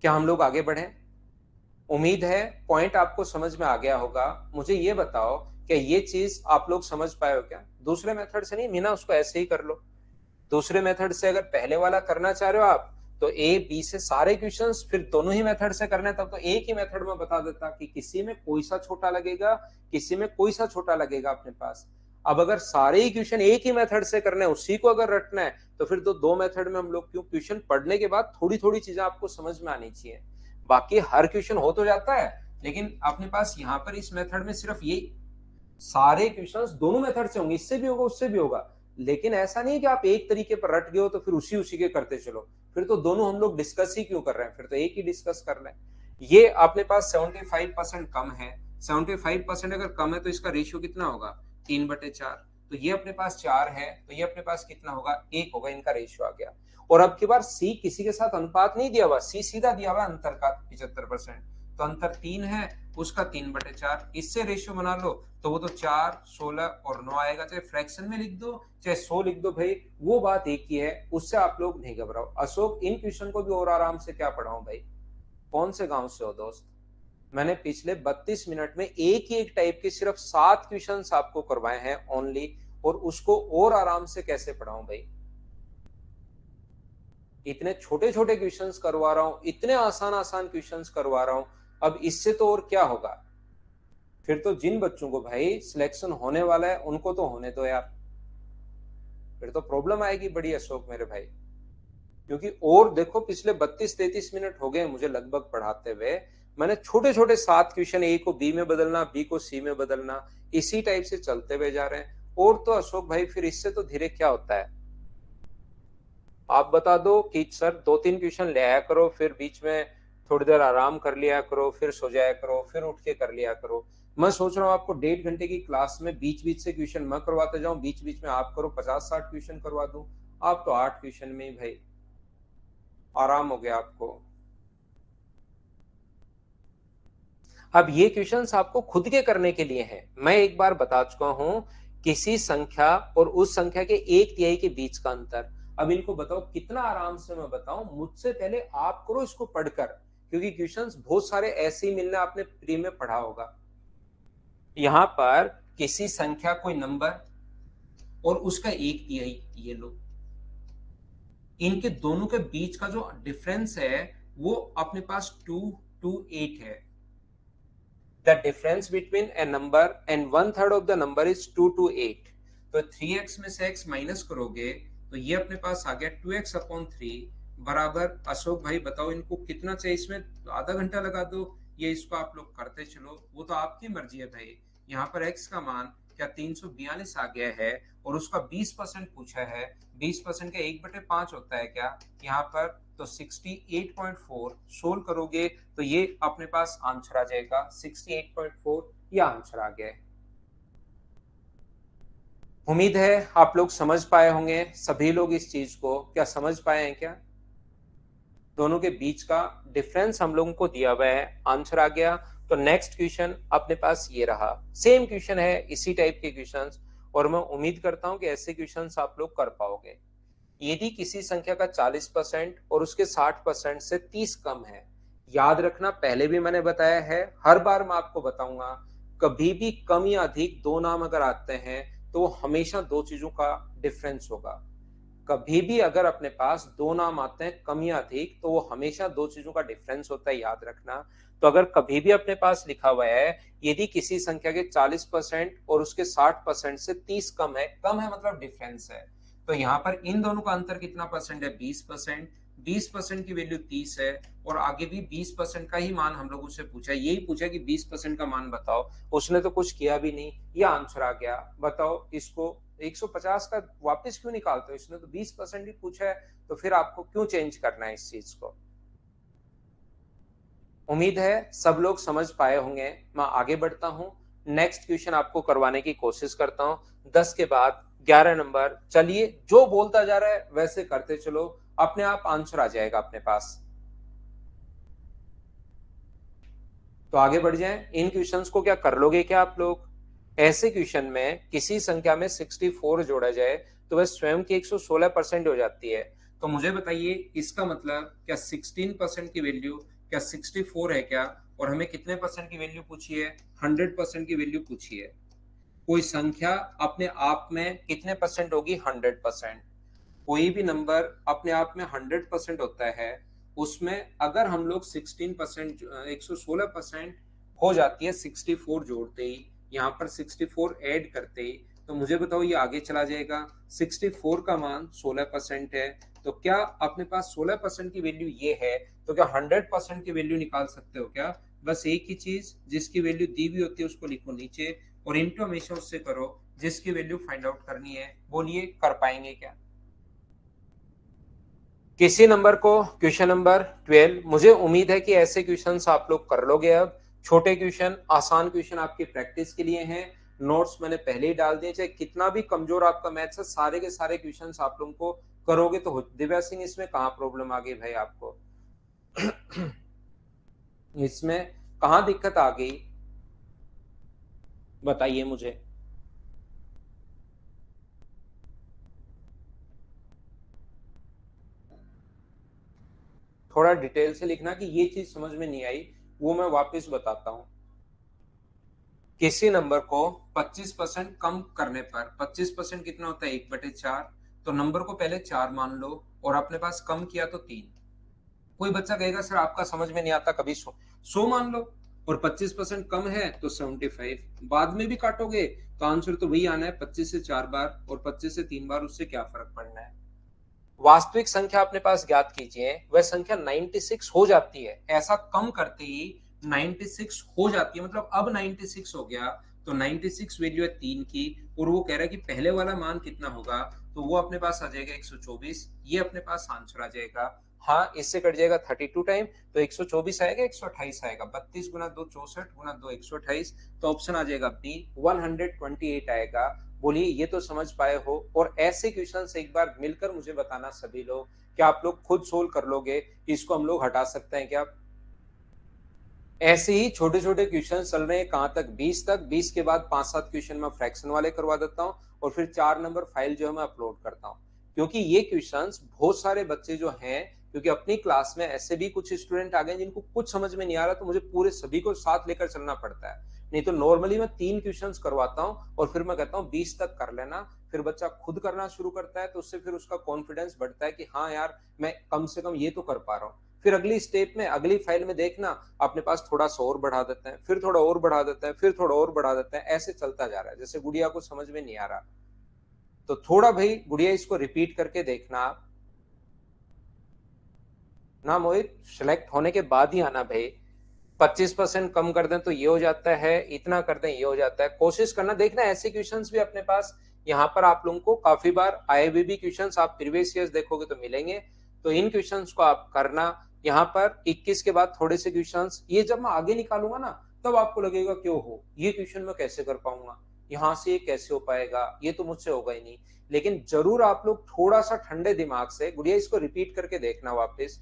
क्या हम लोग आगे बढ़े? उम्मीद है पॉइंट आपको समझ में आ गया होगा। मुझे ये बताओ क्या ये चीज आप लोग समझ पाए हो क्या? दूसरे मेथड से नहीं, मीना उसको ऐसे ही कर लो। दूसरे मेथड से अगर पहले वाला करना चाह रहे हो आप तो ए बी से सारे क्वेश्चंस फिर दोनों ही मेथड से करने, तब तो एक ही मेथड में बता देता कि किसी में कोई सा छोटा लगेगा, किसी में कोई सा छोटा लगेगा अपने पास। अब अगर सारे ही क्वेश्चन एक ही मेथड से करने, उसी को अगर रटना है, तो फिर तो दो मेथड में हम लोग क्यों? क्वेश्चन पढ़ने के बाद थोड़ी थोड़ी चीजें आपको समझ में आनी चाहिए। बाकी हर क्वेश्चन हो तो जाता है, लेकिन अपने पास यहाँ पर इस मेथड में सिर्फ ये सारे क्वेश्चंस दोनों मेथड से होंगे, इससे भी होगा उससे भी होगा। लेकिन ऐसा नहीं कि आप एक तरीके पर रट गए हो तो फिर उसी उसी के करते चलो, फिर तो दोनों हम लोग डिस्कस ही क्यों कर रहे हैं, फिर तो एक ही डिस्कस कर रहे हैं। ये अपने पास 75% कम है। 75% अगर कम है तो इसका रेशियो कितना होगा? 3/4। तो ये अपने पास 4 है, तो ये अपने पास कितना होगा? 1 होगा, इनका रेशियो आ गया। और अब की बार सी किसी के साथ अनुपात नहीं दिया हुआ, सी सीधा दिया हुआ अंतर का 75%। तो अंतर 3 है, उसका 3/4, इससे रेशियो बना लो तो वो तो 4, 16 और 9 आएगा। चाहे फ्रैक्शन में लिख दो चाहे 100 लिख दो भाई, वो बात एक ही है, उससे आप लोग नहीं घबराओ। अशोक इन क्वेश्चन को भी और आराम से क्या पढ़ाऊं भाई? कौन से गांव से हो दोस्त? मैंने पिछले 32 मिनट में एक ही एक टाइप के सिर्फ 7 क्वेश्चन आपको करवाए हैं ओनली, और उसको और आराम से कैसे पढ़ाऊं भाई? इतने छोटे छोटे क्वेश्चंस करवा रहा हूं, इतने आसान आसान क्वेश्चंस करवा रहा हूं, अब इससे तो और क्या होगा? फिर तो जिन बच्चों को भाई सिलेक्शन होने वाला है उनको तो होने दो यार, फिर तो प्रॉब्लम आएगी बड़ी अशोक मेरे भाई। क्योंकि और देखो पिछले 32-33 मिनट हो गए मुझे लगभग पढ़ाते हुए, मैंने छोटे छोटे 7 क्वेश्चन, ए को बी में बदलना, बी को सी में बदलना, इसी टाइप से चलते हुए जा रहे हैं। और तो अशोक भाई फिर इससे तो धीरे क्या होता है? आप बता दो कि सर 2-3 क्वेश्चन ले आया करो, फिर बीच में थोड़ी देर आराम कर लिया करो, फिर सो जाया करो, फिर उठ के कर लिया करो। मैं सोच रहा हूँ आपको 1.5 घंटे की क्लास में बीच बीच से क्वेश्चन मैं करवाते जाऊं, बीच बीच में आप करो, 50-60 क्वेश्चन करवा दूं। आप तो 8 क्वेश्चन में ही भाई आराम हो गया आपको। अब ये क्वेश्चंस आपको खुद के करने के लिए हैं। मैं एक बार बता चुका हूं, किसी संख्या और उस संख्या के 1/3 के बीच का अंतर। अब इनको बताओ कितना आराम से मैं बताऊं, मुझसे पहले आप करो इसको पढ़कर, क्योंकि क्वेश्चंस बहुत सारे ऐसे ही मिलने आपने प्री में पढ़ा होगा। यहां पर किसी संख्या कोई नंबर और उसका 1/3, ये लो, इनके दोनों के बीच का जो डिफरेंस है वो अपने पास 2 to 8 है। The difference between a number and 1/3 of the number is 2 to 8। तो 3x में से x माइनस करोगे तो ये अपने पास आ गया 2x/3 बराबर। अशोक भाई बताओ इनको कितना चाहिए? इसमें आधा घंटा लगा दो, ये इसको आप लोग करते चलो, वो तो आपकी मर्जी है भाई। यहाँ पर x का मान क्या 342 आ गया है, और उसका 20% पूछा है। 20% का 1/5 होता है क्या यहाँ पर? तो 68.4 सोल्व करोगे तो ये अपने पास आंसर आ जाएगा 68.4, ये आंसर आ गया है। उम्मीद है आप लोग समझ पाए होंगे, सभी लोग इस चीज को क्या समझ पाए हैं क्या? दोनों के बीच का डिफरेंस हम लोगों को दिया हुआ है, आंसर आ गया। तो नेक्स्ट क्वेश्चन अपने पास ये रहा, सेम क्वेश्चन है, इसी टाइप के क्वेश्चंस, और मैं उम्मीद करता हूं कि ऐसे क्वेश्चंस आप लोग कर पाओगे। यदि किसी संख्या का 40% और उसके 60% से 30 कम है, याद रखना पहले भी मैंने बताया है, हर बार मैं आपको बताऊंगा, कभी भी कम या अधिक दो नाम अगर आते हैं तो वो हमेशा दो चीजों का डिफरेंस होगा। कभी भी अगर अपने पास दो नाम आते हैं कम या अधिक तो वो हमेशा दो चीजों का डिफरेंस होता है, याद रखना। तो अगर कभी भी अपने पास लिखा हुआ है यदि किसी संख्या के 40% और उसके 60% से 30 कम है मतलब डिफरेंस है, तो यहाँ पर इन दोनों का अंतर कितना परसेंट है? 20%। 20% की वैल्यू 30 है, और आगे भी 20% का ही मान हम लोगों से पूछा है, यही पूछा कि 20% का मान बताओ। उसने तो कुछ किया भी नहीं, ये आंसर आ गया। बताओ इसको 150 का वापस क्यों निकालते हो? इसने तो 20% ही पूछा है, तो फिर आपको क्यों चेंज करना है इस चीज को? उम्मीद है सब लोग समझ पाए होंगे। मैं आगे बढ़ता हूं, नेक्स्ट क्वेश्चन आपको करवाने की कोशिश करता हूं। 10 के बाद 11 नंबर, चलिए जो बोलता जा रहा है वैसे करते चलो, अपने आप आंसर आ जाएगा अपने पास। तो आगे बढ़ जाएं, इन क्वेश्चंस को क्या कर लोगे क्या आप लोग? ऐसे क्वेश्चन में किसी संख्या में 64 जोड़ा जाए तो वह स्वयं की 116% हो जाती है। तो मुझे बताइए इसका मतलब क्या 16% की वैल्यू क्या 64 है क्या, और हमें कितने परसेंट की वैल्यू पूछी है, 100% की वैल्यू पूछी है। कोई संख्या अपने आप में कितने परसेंट होगी, 100%। कोई भी नंबर अपने आप में 100% होता है, उसमें अगर हम लोग 16%, 116% हो जाती है 64 जोड़ते ही, यहाँ पर 64 ऐड करते ही, तो मुझे बताओ ये आगे चला जाएगा। 64 का मान 16% है, तो क्या अपने पास 16% की वैल्यू ये है, तो क्या 100% की वैल्यू निकाल सकते हो क्या। बस एक ही चीज, जिसकी वैल्यू दी हुई होती है उसको लिखो नीचे, और इंटू हमेशा उससे करो जिसकी वैल्यू फाइंड आउट करनी है। बोलिए कर पाएंगे क्या। किसी नंबर को क्वेश्चन नंबर 12, मुझे उम्मीद है कि ऐसे क्वेश्चंस आप लोग कर लोगे। अब छोटे क्वेश्चन, आसान क्वेश्चन आपकी प्रैक्टिस के लिए हैं। नोट्स मैंने पहले ही डाल दिए, चाहे कितना भी कमजोर आपका मैथ्स है, सारे के सारे क्वेश्चंस आप लोगों को करोगे तो दिव्या सिंह इसमें कहाँ प्रॉब्लम आ गई भाई आपको। इसमें कहाँ दिक्कत आ गई, बताइए मुझे। थोड़ा डिटेल से लिखना कि ये चीज समझ में नहीं आई, वो मैं वापस बताता हूँ। किसी नंबर को 25% कम करने पर, 25% कितना होता है, 1/4। तो नंबर को पहले 4 मान लो, और अपने पास कम किया तो 3। कोई बच्चा कहेगा सर आपका समझ में नहीं आता, कभी 100 मान लो, और 25% कम है तो 75। बाद में भी काटोगे तो आंसर तो वही आना है, 25 से 4 बार और 25 से 3 बार, उससे क्या फर्क पड़ना है। वास्तविक संख्या अपने पास ज्ञात कीजिए, वह संख्या 96 हो जाती है, ऐसा कम करते ही 96 हो जाती है, मतलब अब 96 हो गया। तो 96 वैल्यू है 3 की, और वो कह रहा है कि पहले वाला मान कितना होगा, तो वो अपने पास आ जाएगा 124। ये अपने पास आंसर आ जाएगा। हाँ, इससे कट जाएगा 32 टाइम, तो 124 आएगा, 128 आएगा, 32 गुना 2 64 गुना 2 128, तो ऑप्शन आ जाएगा बी 128 आएगा। बोलिए ये तो समझ पाए हो। और ऐसे क्वेश्चन एक बार मिलकर मुझे बताना सभी लोग, क्या आप लोग खुद सोल्व कर लोगे, इसको हम लोग हटा सकते हैं क्या। ऐसे ही छोटे छोटे क्वेश्चन चल रहे हैं, कहां तक, 20 तक। 20 के बाद 5-7 क्वेश्चन मैं फ्रैक्शन वाले करवा देता हूं, और फिर 4 नंबर फाइल जो है मैं अपलोड करता हूं। क्योंकि ये क्वेश्चंस बहुत सारे बच्चे जो हैं, क्योंकि अपनी क्लास में ऐसे भी कुछ स्टूडेंट आ गए जिनको कुछ समझ में नहीं आ रहा, तो मुझे पूरे सभी को साथ लेकर चलना पड़ता है। नहीं तो नॉर्मली मैं 3 क्वेश्चंस करवाता हूं, और फिर मैं कहता हूं 20 तक कर लेना। फिर बच्चा खुद करना शुरू करता है, तो उससे फिर उसका कॉन्फिडेंस बढ़ता है कि हाँ यार, मैं कम से कम ये तो कर पा रहा हूँ। फिर अगली स्टेप में, अगली फाइल में देखना, अपने पास थोड़ा सा और बढ़ा देते हैं, फिर थोड़ा और बढ़ा देते हैं, फिर थोड़ा और बढ़ा देते हैं, ऐसे चलता जा रहा है। जैसे गुड़िया को समझ में नहीं आ रहा, तो थोड़ा भाई गुड़िया इसको रिपीट करके देखना आप ना, मोहित सिलेक्ट होने के बाद ही आना भाई। 25% कम कर दें तो ये हो जाता है, इतना कर दें ये हो जाता है, कोशिश करना। देखना ऐसे क्वेश्चंस भी अपने पास यहाँ पर आप लोगों को काफी बार आए हुए भी क्वेश्चंस आप प्रीवियस ईयर्स देखोगे तो मिलेंगे। तो इन क्वेश्चंस को आप करना। यहाँ पर 21 के बाद थोड़े से क्वेश्चंस, ये जब मैं आगे निकालूंगा ना, तब आपको लगेगा क्यों हो ये क्वेश्चन मैं कैसे कर पाऊंगा, यहाँ से ये कैसे हो पाएगा, ये तो मुझसे होगा ही नहीं। लेकिन जरूर आप लोग थोड़ा सा ठंडे दिमाग से, गुड़िया इसको रिपीट करके देखना वापस।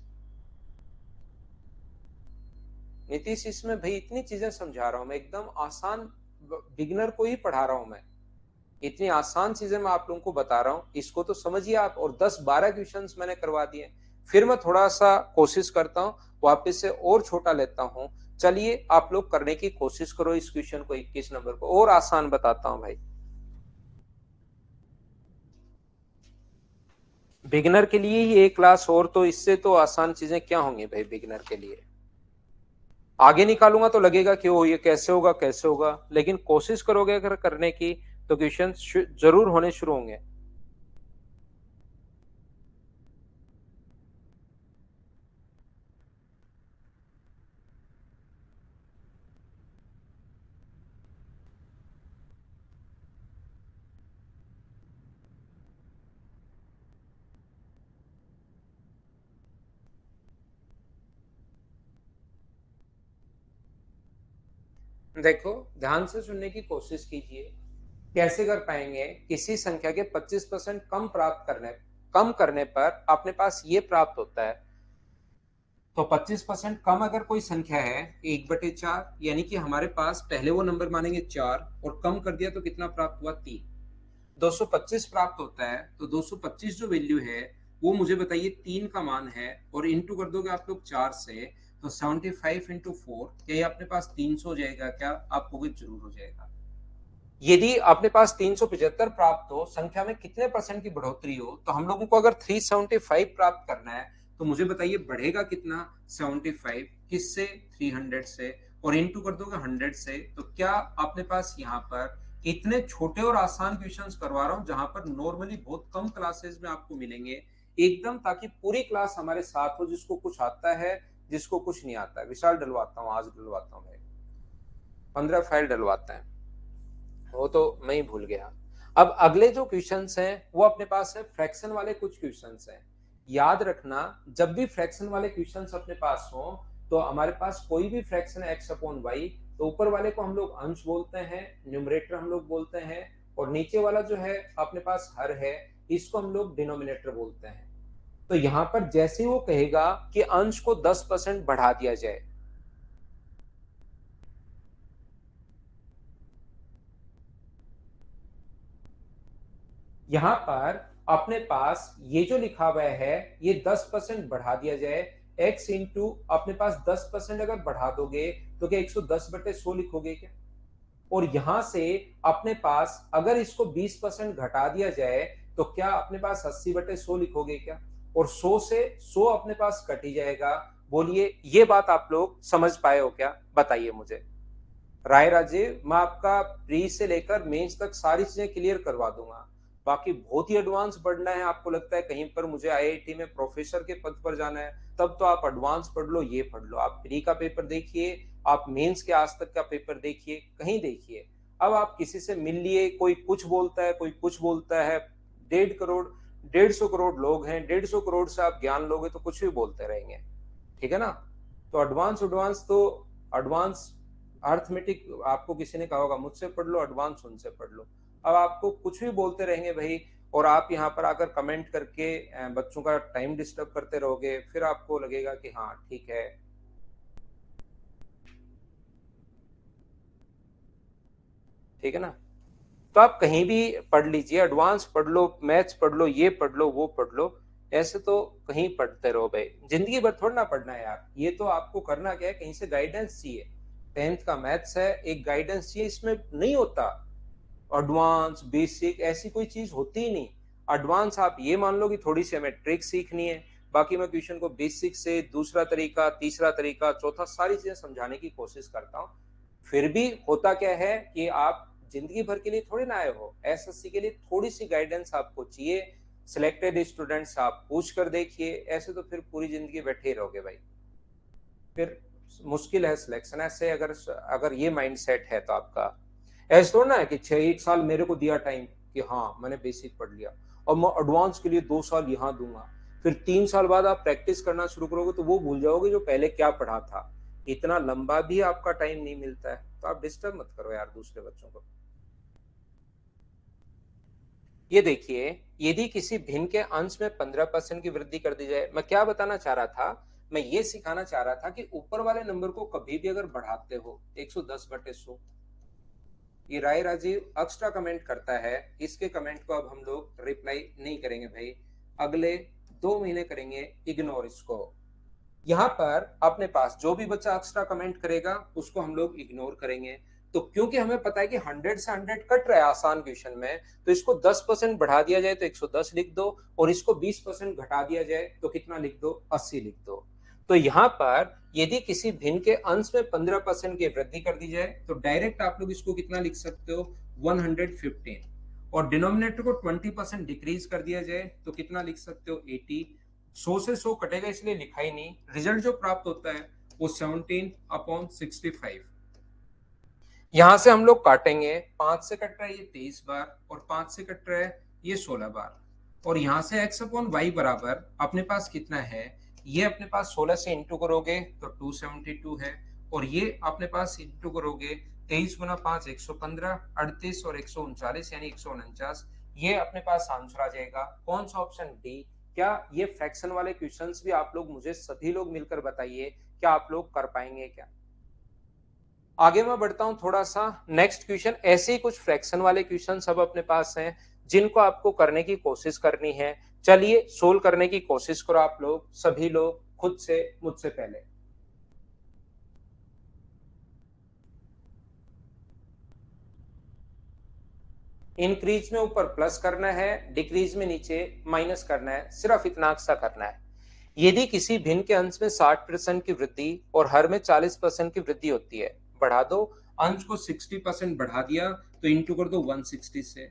नीतीश, इसमें भाई इतनी चीजें समझा रहा हूं मैं, एकदम आसान, बिगिनर को ही पढ़ा रहा हूं मैं। इतनी आसान चीजें मैं आप लोगों को बता रहा हूं, इसको तो समझिए आप। और 10-12 क्वेश्चंस मैंने करवा दिए। फिर मैं थोड़ा सा कोशिश करता हूं, वापस से और छोटा लेता हूं। चलिए आप लोग करने की कोशिश करो इस क्वेश्चन को, 21 नंबर को, और आसान बताता हूं भाई। बिगिनर के लिए ही एक क्लास और, तो इससे तो आसान चीजें क्या होंगी भाई बिगिनर के लिए। आगे निकालूंगा तो लगेगा कि ओ ये कैसे होगा कैसे होगा, लेकिन कोशिश करोगे अगर करने की, तो क्वेश्चन जरूर होने शुरू होंगे। देखो ध्यान से सुनने की कोशिश कीजिए। कैसे कर पाएंगे, किसी संख्या के 25% कम करने पर अपने पास ये प्राप्त होता है। तो 25% कम अगर कोई संख्या है, 1/4, यानी कि हमारे पास पहले वो नंबर मानेंगे 4, और कम कर दिया तो कितना प्राप्त हुआ, 3। 225 प्राप्त होता है, तो 225 जो वैल्यू है, वो मुझे बताइए 3 का मान है, और इंटू कर दोगे आप लोग 4 से, तो 75 इंटू 4, क्या ये अपने पास 300 हो जाएगा क्या? आप कहोगे जरूर हो जाएगा। यदि अपने पास 375 प्राप्त हो, संख्या में कितने परसेंट की बढ़ोतरी हो, तो हम लोगों को अगर 375 प्राप्त करना है तो मुझे बताइए बढ़ेगा कितना? 75 किससे? 300 से, और इनटू कर दोगे 100 से। तो क्या अपने पास यहाँ पर इतने छोटे और आसान क्वेश्चंस करवा रहा हूं जहां पर नॉर्मली बहुत कम क्लासेस में आपको मिलेंगे एकदम, ताकि पूरी क्लास हमारे साथ हो, जिसको कुछ आता है जिसको कुछ नहीं आता है। विशाल डलवाता हूँ, आज डलवाता हूँ, 15 फाइल डलवाता है, वो तो मैं ही भूल गया। अब अगले जो क्वेश्चंस हैं वो अपने पास है फ्रैक्शन वाले कुछ क्वेश्चंस हैं। याद रखना, जब भी फ्रैक्शन वाले क्वेश्चंस अपने पास हो तो हमारे पास कोई भी फ्रैक्शन x अपॉन वाई, तो ऊपर वाले को हम लोग अंश बोलते हैं, न्यूमरेटर हम लोग बोलते हैं, और नीचे वाला जो है अपने पास हर है, इसको हम लोग डिनोमिनेटर बोलते हैं। तो यहां पर जैसे ही वो कहेगा कि अंश को 10% बढ़ा दिया जाए, यहां पर अपने पास ये जो लिखा हुआ है ये 10% बढ़ा दिया जाए, x इंटू अपने पास 10% अगर बढ़ा दोगे तो क्या 110/100 लिखोगे क्या? और यहां से अपने पास अगर इसको 20% घटा दिया जाए तो क्या अपने पास 80/100 लिखोगे क्या? और 100 से 100 अपने पास कट ही जाएगा। बोलिए ये बात आप लोग समझ पाए हो क्या? बताइए मुझे। राय राजीव, मैं आपका प्री से लेकर मेंस तक सारी चीजें क्लियर करवा दूंगा। बाकी बहुत ही एडवांस बढ़ना है, आपको लगता है कहीं पर मुझे आईआईटी में प्रोफेसर के पद पर जाना है, तब तो आप एडवांस पढ़ लो, ये पढ़ लो। आप प्री का पेपर देखिए, आप मेंस के आज तक का पेपर देखिए, कहीं देखिए। अब आप किसी से मिल लिए, कोई कुछ बोलता है, कोई कुछ बोलता है। 1.5 करोड़, 150 करोड़ लोग हैं, 150 करोड़ से आप ज्ञान लोगे तो कुछ भी बोलते रहेंगे। ठीक है ना? तो एडवांस एडवांस तो एडवांस अर्थमेटिक आपको किसी ने कहा होगा मुझसे पढ़ लो, एडवांस उनसे पढ़ लो। अब आपको कुछ भी बोलते रहेंगे भाई, और आप यहाँ पर आकर कमेंट करके बच्चों का टाइम डिस्टर्ब करते रहोगे, फिर आपको लगेगा कि हाँ ठीक है। ठीक है ना? तो आप कहीं भी पढ़ लीजिए, एडवांस पढ़ लो, मैथ्स पढ़ लो, ये पढ़ लो, वो पढ़ लो, ऐसे तो कहीं पढ़ते रहो भाई। जिंदगी भर थोड़ा ना पढ़ना है यार, ये तो आपको करना क्या है, कहीं से गाइडेंस चाहिए। 10th का मैथ्स है, एक गाइडेंस चाहिए, इसमें नहीं होता एडवांस बेसिक, ऐसी कोई चीज होती ही नहीं। एडवांस आप ये मान लो कि थोड़ी सी हमें ट्रिक सीखनी है, बाकी मैं क्वेश्चन को बेसिक से दूसरा तरीका, तीसरा तरीका, चौथा, सारी चीजें समझाने की कोशिश करता हूँ। फिर भी होता क्या है कि आप जिंदगी भर के लिए थोड़ी ना आए हो, एसएससी के लिए थोड़ी सी गाइडेंस आपको चाहिए। सिलेक्टेड स्टूडेंट्स आप पूछ कर देखिए, ऐसे तो फिर पूरी जिंदगी बैठे ही रहोगे भाई, फिर मुश्किल है सिलेक्शन। ऐसे अगर अगर ये माइंडसेट है तो आपका ऐसा थोड़ा ना है कि 1 साल मेरे को दिया टाइम कि हाँ मैंने बेसिक पढ़ लिया और मैं एडवांस के लिए 2 साल यहाँ दूंगा, फिर 3 साल बाद आप प्रैक्टिस करना शुरू करोगे तो वो भूल जाओगे जो पहले क्या पढ़ा था। इतना लंबा भी आपका टाइम नहीं मिलता है, तो आप डिस्टर्ब मत करो यार दूसरे बच्चों को। ये देखिए, यदि किसी भिन्न के अंश में 15% की वृद्धि कर दी जाए, मैं क्या बताना चाह रहा था, मैं ये सिखाना चाह रहा था कि ऊपर वाले नंबर को कभी भी अगर बढ़ाते हो 110/100, ये राय राजीव एक्स्ट्रा कमेंट करता है, इसके कमेंट को अब हम लोग रिप्लाई नहीं करेंगे भाई, अगले 2 महीने करेंगे इग्नोर इसको। यहाँ पर अपने पास जो भी बच्चा एक्स्ट्रा कमेंट करेगा उसको हम लोग इग्नोर करेंगे। तो क्योंकि हमें पता है कि 100 से 100 कट रहा है आसान क्वेश्चन में, तो इसको 10% बढ़ा दिया जाए तो 110 लिख दो, और इसको 20% घटा दिया जाए तो कितना लिख दो? 80 लिख दो। तो यहाँ पर यदि किसी भिन्न के अंश में 15% की वृद्धि कर दी जाए तो डायरेक्ट आप लोग इसको कितना लिख सकते हो? 115। और डिनोमिनेटर को 20% डिक्रीज कर दिया जाए तो कितना लिख सकते हो? 80। 100 से 100 कटेगा इसलिए लिखा ही नहीं, रिजल्ट जो प्राप्त होता है वो 17/65। यहां से हम लोग काटेंगे, 5 से कट रहा है ये 23 बार, और 5 से कट रहा है ये 16 बार, और यहां से x अपॉन वाई बराबर अपने पास कितना है? ये अपने पास 16 से इंटू करोगे तो 272 है, और ये अपने पास इंटू करोगे 23 गुना 5 115, 38 और 139 यानी 149, ये अपने पास आंसर आ जाएगा। कौन सा? Option D. क्या ये फ्रैक्शन वाले क्वेश्चंस भी आप लोग मुझे सभी लोग मिलकर बताइए, क्या आप लोग कर पाएंगे क्या? आगे मैं बढ़ता हूं थोड़ा सा, नेक्स्ट क्वेश्चन, ऐसे ही कुछ फ्रैक्शन वाले क्वेश्चन सब अपने पास हैं जिनको आपको करने की कोशिश करनी है। चलिए सोल्व करने की कोशिश करो आप लोग, सभी लोग खुद से, मुझसे पहले। इंक्रीज में ऊपर प्लस करना है, डिक्रीज में नीचे माइनस करना है, सिर्फ इतना सा करना है। यदि किसी भिन्न के अंश में 60% की वृद्धि और हर में 40% की वृद्धि होती है, बढ़ा दो, अंश को 60% बढ़ा दिया तो इंटू कर दो 160 से,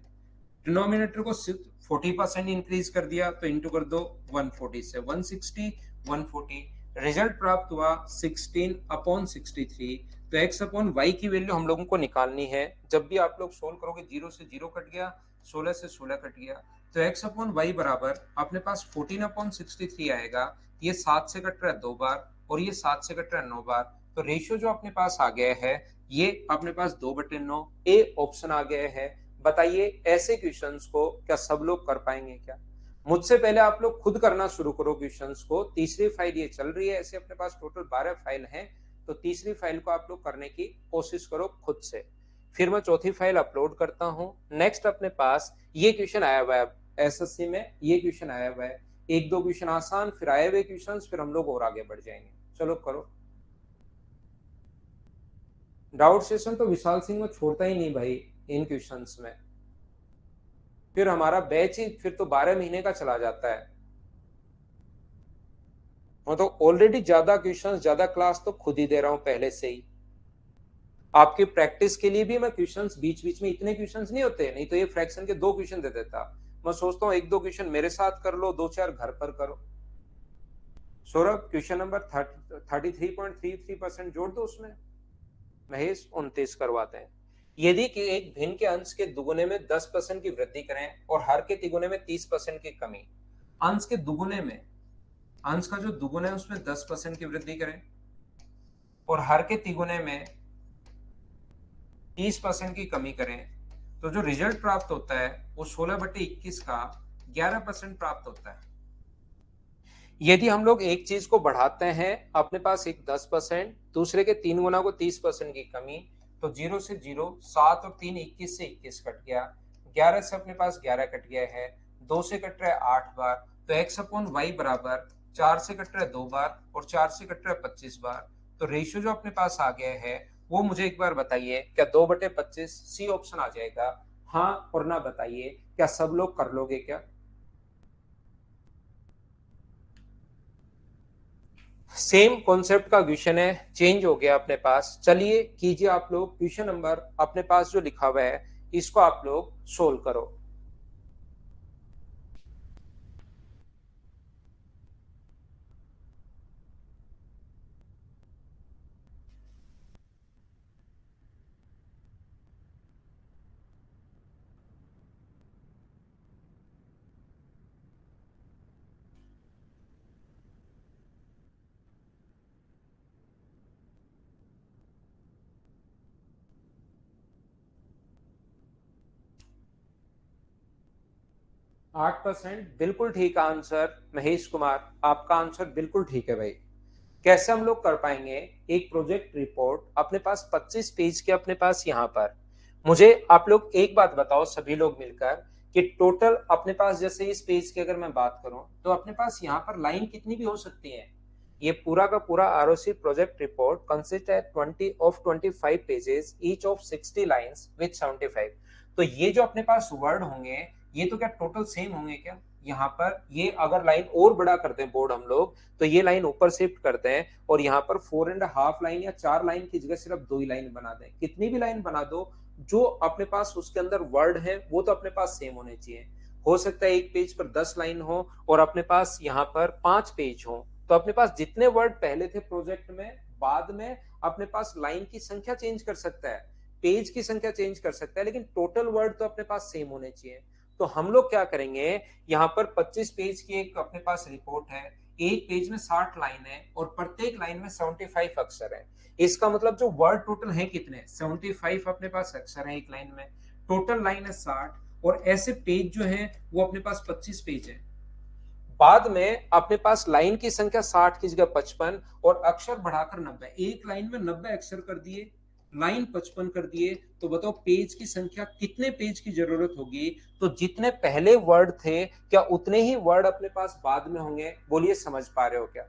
डिनोमिनेटर को 40% इंक्रीज कर दिया तो इंटू कर दो 140 से, 160 140, रिजल्ट प्राप्त हुआ 16/63। तो x अपॉन वाई की वैल्यू हम लोगों को निकालनी है। जब भी आप लोग सोल्व करोगे, 0 से 0 कट गया, 16 से 16 कट गया, तो x अपॉन वाई बराबर अपने पास 14/63 आएगा। ये 7 से कट रहा है 2 बार और ये 7 से कट रहा है 9 बार, तो रेशियो जो अपने पास आ गया है ये अपने पास 2/9 ए ऑप्शन आ गया है। बताइए ऐसे क्वेश्चंस को क्या सब लोग कर पाएंगे क्या? मुझसे पहले आप लोग खुद करना शुरू करो क्वेश्चंस को। तीसरी फाइल ये चल रही है, ऐसे अपने पास टोटल 12 फाइल हैं, तो तीसरी फाइल को आप लोग करने की कोशिश करो खुद से। फिर मैं चौथी फाइल अपलोड करता हूं। नेक्स्ट अपने पास ये क्वेश्चन आया हुआ है एसएससी में, ये क्वेश्चन आया हुआ है, एक दो क्वेश्चन आसान, फिर आए हुए क्वेश्चन, फिर हम लोग और आगे बढ़ जाएंगे। चलो करो। डाउट सेशन तो विशाल सिंह में छोड़ता ही नहीं भाई इन क्वेश्चंस में, फिर हमारा बैच ही फिर तो 12 महीने का चला जाता है। मैं तो ऑलरेडी ज्यादा क्वेश्चंस ज्यादा क्लास तो खुद ही दे रहा हूं पहले से ही। आपकी प्रैक्टिस के लिए भी मैं क्वेश्चंस बीच बीच में, इतने क्वेश्चंस नहीं होते, नहीं तो ये फ्रैक्शन के 2 क्वेश्चन दे देता। मैं सोचता हूँ 1-2 क्वेश्चन मेरे साथ कर लो, 2-4 घर पर करो। सौरभ क्वेश्चन नंबर 33.33% जोड़ दो उसमें। महेश 29 करवाते हैं। यदि कि एक भिन्न के अंश के दुगुने में 10% की वृद्धि करें और हर के तिगुने में 30% की कमी, अंश के दुगुने में, अंश का जो दुगुना है उसमें 10% की वृद्धि करें और हर के तिगुने में 30% की कमी करें, तो जो रिजल्ट प्राप्त होता है वो 16/21 का 11% प्राप्त होता है। यदि हम लोग एक चीज को बढ़ाते हैं, अपने पास एक 10%, दूसरे के 3 गुना को 30% की कमी, तो 0 से 0, 7 और 3 21 से 21 कट गया, 11 से अपने पास 11 कट गया है, 2 से कट रहा है 8 बार, तो x अपॉन वाई बराबर 4 से कट रहा है 2 बार और 4 से कट रहा है 25 बार। तो रेशियो जो अपने पास आ गया है वो मुझे एक बार बताइए, क्या 2/25 सी ऑप्शन आ जाएगा? हाँ और ना बताइए, क्या सब लोग कर लोगे क्या? सेम कॉन्सेप्ट का क्वेश्चन है, चेंज हो गया अपने पास। चलिए कीजिए आप लोग, क्वेश्चन नंबर अपने पास जो लिखा हुआ है इसको आप लोग सोल्व करो। 8% बिल्कुल ठीक आंसर महेश कुमार, आपका आंसर बिल्कुल ठीक है भाई। कैसे हम लोग कर पाएंगे? एक प्रोजेक्ट रिपोर्ट अपने पास 25 पेज के अपने पास यहाँ पर। मुझे आप लोग एक बात बताओ सभी लोग मिलकर, कि टोटल अपने पास जैसे इस पेज की अगर मैं बात करूं तो अपने पास यहाँ पर लाइन कितनी भी हो सकती है। ये पूरा का पूरा आरओसी प्रोजेक्ट रिपोर्ट कंसिस्ट है 25 pages, each of 60 lines with 75। तो ये जो अपने पास वर्ड होंगे ये तो क्या टोटल सेम होंगे क्या? यहाँ पर ये अगर लाइन और बड़ा करते हैं बोर्ड हम लोग, तो ये लाइन ऊपर शिफ्ट करते हैं और यहाँ पर 4.5 लाइन या 4 लाइन की जगह सिर्फ 2 ही लाइन बना दें। कितनी भी लाइन बना दो, जो अपने पास उसके अंदर वर्ड है वो तो अपने पास सेम होने चाहिए। हो सकता है एक पेज पर 10 लाइन हो और अपने पास यहाँ पर 5 पेज हो, तो अपने पास जितने वर्ड पहले थे प्रोजेक्ट में, बाद में अपने पास लाइन की संख्या चेंज कर सकता है, पेज की संख्या चेंज कर सकता है, लेकिन टोटल वर्ड तो अपने पास सेम होने चाहिए। तो हम लोग क्या करेंगे, यहाँ पर 25 पेज की एक अपने पास रिपोर्ट है, एक पेज में 60 लाइन है और प्रत्येक लाइन में 75 अक्षर है। इसका मतलब जो वर्ड टोटल है कितने, 75 अपने पास अक्षर है एक लाइन में, टोटल लाइन है 60 और ऐसे पेज जो है वो अपने पास 25 पेज है। बाद में अपने पास लाइन की संख्या 60 की जगह 55 और अक्षर बढ़ाकर 90, एक लाइन में 90 अक्षर कर दिए, लाइन 55 कर दिए, तो बताओ पेज की संख्या कितने पेज की जरूरत होगी? तो जितने पहले वर्ड थे क्या उतने ही वर्ड अपने पास बाद में होंगे? बोलिए समझ पा रहे हो क्या?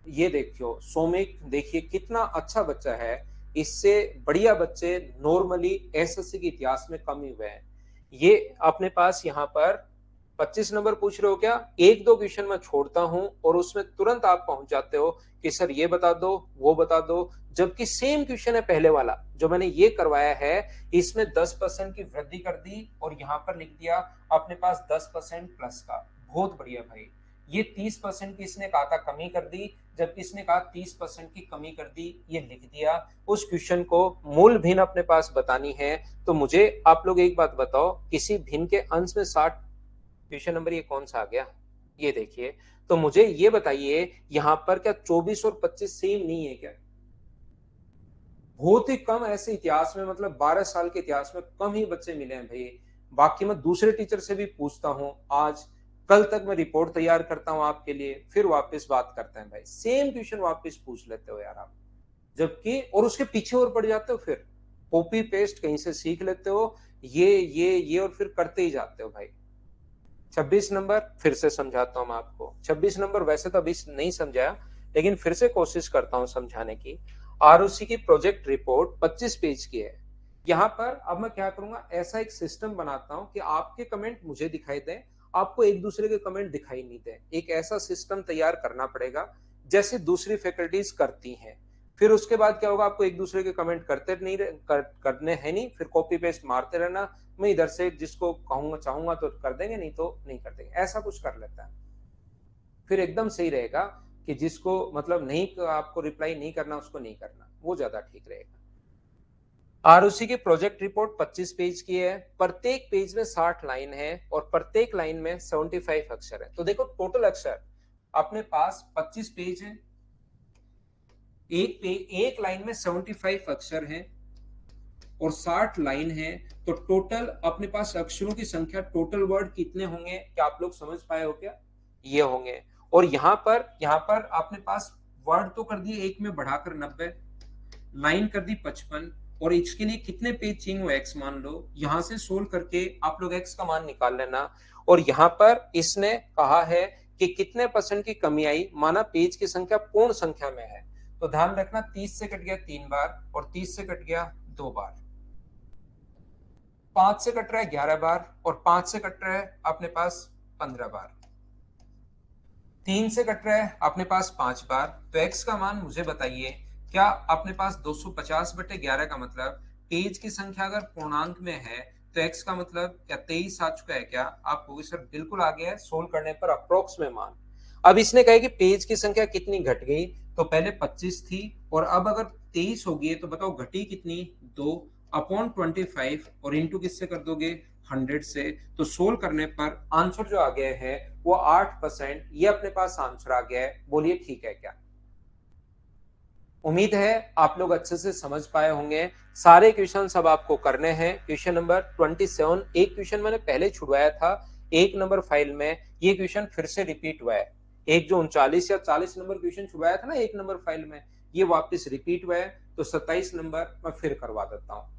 ये देखियो सौमिक, देखिए कितना अच्छा बच्चा है, इससे बढ़िया बच्चे नॉर्मली एसएससी के इतिहास में कम ही हुए हैं। ये अपने पास यहाँ पर 25 नंबर पूछ रहे हो क्या, एक दो क्वेश्चन मैं छोड़ता हूं और उसमें तुरंत आप पहुंच जाते हो कि सर ये बता दो वो बता दो, जबकि सेम क्वेश्चन है पहले वाला जो मैंने ये करवाया है, इसमें 10% की वृद्धि कर दी और यहां पर लिख दिया अपने पास 10% प्लस का। बहुत बढ़िया भाई। ये 30% की इसने कहा था कमी कर दी, जबकि इसने कहा 30% की कमी कर दी, ये लिख दिया। उस क्वेश्चन को मूल भिन्न अपने पास बतानी है। तो मुझे आप लोग एक बात बताओ, किसी भिन्न के अंश में 60, क्वेश्चन नंबर ये कौन सा आ गया, ये देखिए। तो मुझे ये बताइए यहां पर क्या 24 और 25 सेम नहीं है क्या? बहुत ही कम ऐसे इतिहास में, मतलब 12 साल के इतिहास में कम ही बच्चे मिले हैं भाई। बाकी मैं दूसरे टीचर से भी पूछता हूं, आज कल तक मैं रिपोर्ट तैयार करता हूं आपके लिए, फिर वापस बात करते हैं भाई, सेम क्वेश्चन वापस पूछ लेते हो यार आप। जबकि और उसके पीछे और पड़ जाते हो, फिर कॉपी पेस्ट कहीं से सीख लेते हो, ये और फिर करते ही जाते हो भाई। 26 नंबर फिर से समझाता हूं मैं आपको। 26 नंबर वैसे तो अभी नहीं समझाया, लेकिन फिर से कोशिश करता हूं समझाने की। आरओसी की प्रोजेक्ट रिपोर्ट 25 पेज की है। यहां पर अब मैं क्या करूंगा, ऐसा एक सिस्टम बनाता हूं कि आपके कमेंट मुझे दिखाई दें, आपको एक दूसरे के कमेंट दिखाई नहीं दें। एक ऐसा सिस्टम तैयार करना पड़ेगा जैसे दूसरी फैकल्टीज करती हैं। फिर उसके बाद क्या होगा, आपको एक दूसरे के कमेंट करते नहीं करने हैं नहीं, फिर कॉपी पेस्ट मारते रहना। मैं इधर से जिसको कहूंगा चाहूंगा तो कर देंगे, नहीं तो नहीं कर देंगे, ऐसा कुछ कर लेता है। फिर एकदम सही रहेगा कि जिसको मतलब नहीं आपको रिप्लाई नहीं करना उसको नहीं करना, वो ज्यादा ठीक रहेगा। आरओसी की प्रोजेक्ट रिपोर्ट 25 पेज की है, प्रत्येक पेज में 60 लाइन है और प्रत्येक लाइन में 75 अक्षर है। तो देखो टोटल अक्षर अपने पास 25 पेज है, एक लाइन में 75 अक्षर है और 60 लाइन है। तो टोटल अपने पास अक्षरों की संख्या, टोटल वर्ड कितने होंगे, क्या आप लोग समझ पाए हो क्या? ये होंगे। और यहां पर आपने पास वर्ड तो कर दिए एक में बढ़ाकर 90, लाइन कर दी 55, और इसके लिए कितने पेज चाहिए वो एक्स मान लो, यहां से सोल्व करके आप लोग एक्स का मान निकाल लेना। और यहां पर इसने कहा है कि कितने परसेंट की कमी आई, माना पेज की संख्या पूर्ण संख्या में है। तो ध्यान रखना 30 से कट गया 3 बार और 30 से कट गया 2 बार, 5 से कट रहा है 11 बार और 5 से कट रहा है अपने पास 15 बार, 3 से कट रहा है अपने पास 5 बार। तो x का मान मुझे बताइए, क्या अपने पास 250/11 का मतलब पेज की संख्या अगर पूर्णांक में है तो x का मतलब क्या 23 आ चुका है क्या? आप कहोगे सर बिल्कुल आ गया है, सोल्व करने पर अप्रोक्स में मान। अब इसने कहा कि पेज की संख्या कितनी घट गई, तो पहले 25 थी और अब अगर 23 होगी तो बताओ घटी कितनी, 2 अपॉन 25 और इंटू किससे कर दोगे, 100 से। तो सोल्व करने पर आंसर जो आ गया है वो 8%, ये अपने पास आंसर आ गया है। बोलिए ठीक है क्या? उम्मीद है आप लोग अच्छे से समझ पाए होंगे। सारे क्वेश्चन सब आपको करने हैं। क्वेश्चन नंबर 27, एक क्वेश्चन मैंने पहले छुड़वाया था 1 नंबर फाइल में, ये क्वेश्चन फिर से रिपीट हुआ है। एक जो 39 या 40 नंबर क्वेश्चन छुड़वाया था ना 1 नंबर फाइल में, ये वापस रिपीट हुआ है। तो 27 नंबर मैं फिर करवा देता हूं।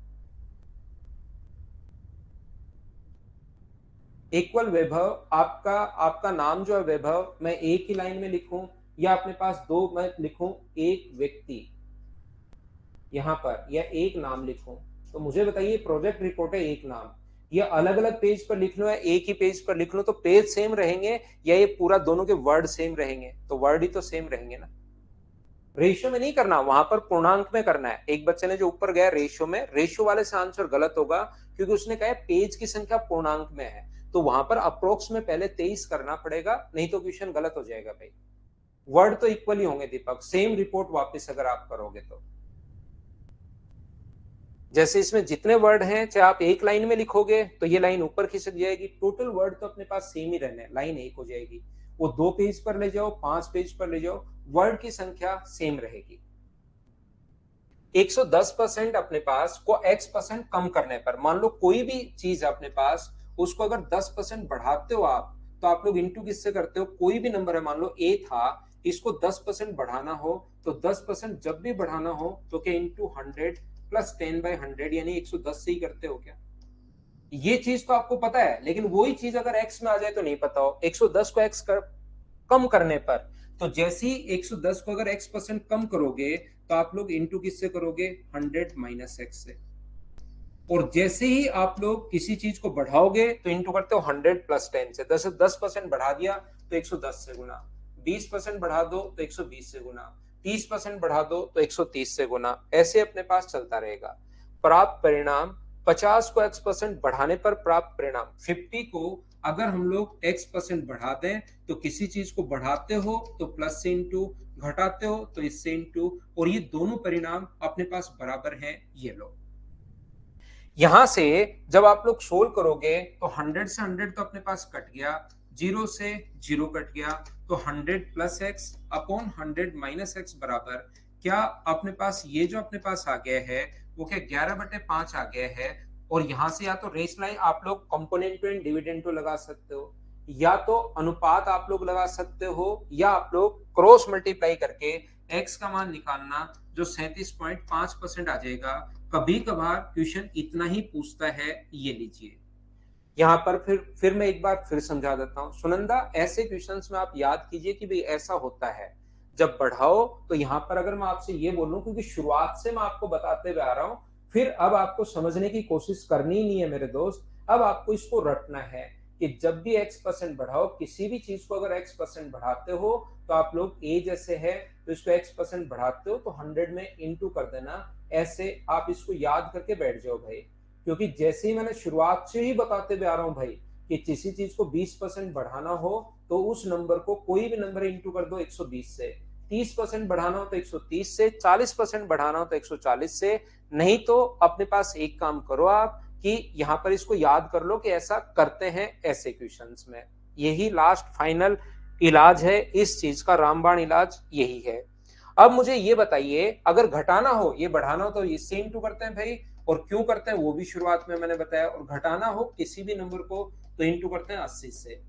इक्वल वैभव, आपका आपका नाम जो है वैभव, मैं एक ही लाइन में लिखूं या अपने पास दो मैं लिखूं, एक व्यक्ति यहां पर, या एक नाम लिखूं? तो मुझे बताइए, प्रोजेक्ट रिपोर्ट है एक नाम, ये अलग अलग पेज पर लिख लो या एक ही पेज पर लिख लो, तो पेज सेम रहेंगे या ये पूरा दोनों के वर्ड सेम रहेंगे? तो वर्ड ही तो सेम रहेंगे ना। रेशियो में नहीं करना, वहां पर पूर्णांक में करना है। एक बच्चे ने जो ऊपर गया रेशियो में, रेशियो वाले से आंसर गलत होगा क्योंकि उसने कहा पेज की संख्या पूर्णांक में है, तो वहां पर अप्रोक्स में पहले 23 करना पड़ेगा, नहीं तो क्वेश्चन गलत हो जाएगा भाई। वर्ड तो इक्वल ही होंगे दीपक, सेम रिपोर्ट वापस अगर आप करोगे तो। जैसे इसमें जितने वर्ड हैं, चाहे आप एक लाइन में लिखोगे तो ये लाइन ऊपर खिसक जाएगी, टोटल वर्ड तो अपने पास सेम ही रहने, लाइन एक हो जाएगी। वो 2 पेज पर ले जाओ, 5 पेज पर ले जाओ, वर्ड की संख्या सेम रहेगी। 110% अपने पास को x% कम करने पर, मान लो कोई भी चीज अपने पास, उसको अगर 10% बढ़ाते हो आप लोग इंटू किससे करते हो, कोई भी नंबर है मान लो a था, इसको 10% बढ़ाना हो तो 10% जब भी बढ़ाना हो तो क्या इंटू 100 प्लस 10/100 यानी 110 से ही करते हो क्या? ये चीज तो आपको पता है, लेकिन वही चीज अगर x में आ जाए तो नहीं पता हो। 110 को x कम करने पर तो जैसे ही 110 को अगर x% कम करोगे तो आप लोग इंटू किससे करोगे, 100 माइनस x से। और जैसे ही आप लोग किसी चीज को बढ़ाओगे तो इंटू करते हो 100 प्लस 10 से। 10% बढ़ा दिया तो 110 से गुना, 20% बढ़ा दो तो 120 से गुना, 30% बढ़ा दो तो 130 से गुना, ऐसे अपने पास चलता रहेगा। प्राप्त परिणाम 50 को x% बढ़ाने पर प्राप्त परिणाम, 50 को अगर हम लोग x% बढ़ा दें तो किसी चीज को बढ़ाते हो तो प्लस से इंटू, घटाते हो तो इससे इंटू, और ये दोनों परिणाम अपने पास बराबर हैं, ये लो। यहां से जब आप लोग सोल्व करोगे तो 100 से 100 तो अपने पास कट गया, 0 से 0 कट गया, तो 100 plus x upon 100 minus x बराबर क्या अपने पास, ये जो अपने पास आ गया है वो क्या 11/5 आ गया है। और यहां से या तो रेस लाई आप लोग कंपोनेंटो एंड डिविडेंडो लगा सकते हो, या तो अनुपात आप लोग लगा सकते हो, या आप लोग क्रॉस मल्टीप्लाई करके एक्स का मान निकालना जो 37.5% आ जाएगा। कभी कभार क्वेश्चन इतना ही पूछता है, ये लीजिए। यहाँ पर फिर मैं एक बार फिर समझा देता हूँ सुनंदा, ऐसे क्वेश्चंस में आप याद कीजिए कि भाई ऐसा होता है जब बढ़ाओ तो यहाँ पर अगर मैं आपसे ये बोलूं, क्योंकि शुरुआत से मैं आपको बताते हुए आ रहा हूं, फिर अब आपको समझने की कोशिश करनी ही नहीं है मेरे दोस्त। अब आपको इसको रटना है कि जब भी x% बढ़ाओ, किसी भी चीज को अगर x% बढ़ाते हो तो आप लोग a जैसे है तो इसको x% बढ़ाते हो तो 100 में इंटू कर देना। ऐसे आप इसको याद करके बैठ जाओ भाई, क्योंकि जैसे ही मैंने शुरुआत से ही बताते हुए आ रहा हूं भाई कि किसी चीज को 20% बढ़ाना हो तो उस नंबर को कोई भी नंबर इंटू कर दो 120 से, 30% बढ़ाना हो तो 130 से, 40% बढ़ाना हो तो 140 से। नहीं तो अपने पास एक काम करो आप कि यहां पर इसको याद कर लो कि ऐसा करते हैं ऐसे क्वेश्चंस में। यही लास्ट फाइनल इलाज है इस चीज का, रामबाण इलाज यही है। अब मुझे ये बताइए, अगर घटाना हो, ये बढ़ाना हो तो इससे इंटू करते हैं भाई, और क्यों करते हैं वो भी शुरुआत में मैंने बताया, और घटाना हो किसी भी नंबर को तो इंटू करते हैं 80 से।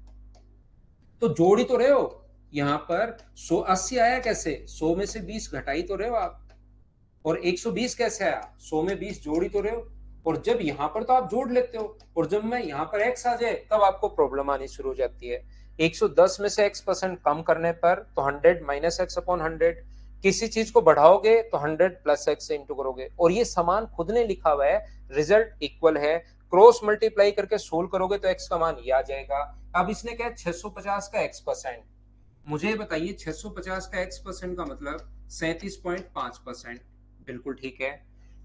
तो जोड़ ही तो रहे हो, यहां पर 180 आया कैसे, 100 में से 20 घटा ही तो रहे हो आप, और 120 कैसे आया, 100 में 20 जोड़ ही तो रहे हो। और जब यहां पर तो आप जोड़ लेते हो, और जब मैं यहां पर x आ जाए तब आपको प्रॉब्लम आनी शुरू हो जाती है। 110 में से x% कम करने पर तो 100 माइनस एक्स अपॉन 100, किसी चीज को बढ़ाओगे तो 100 प्लस एक्स से इंटू करोगे, और ये समान खुद ने लिखा हुआ है, रिजल्ट इक्वल है। क्रॉस मल्टीप्लाई करके सोल्व करोगे तो x का मान ये आ जाएगा। अब इसने क्या 650 का x%, मुझे बताइए 650 का x% का मतलब 37.5%, बिल्कुल ठीक है।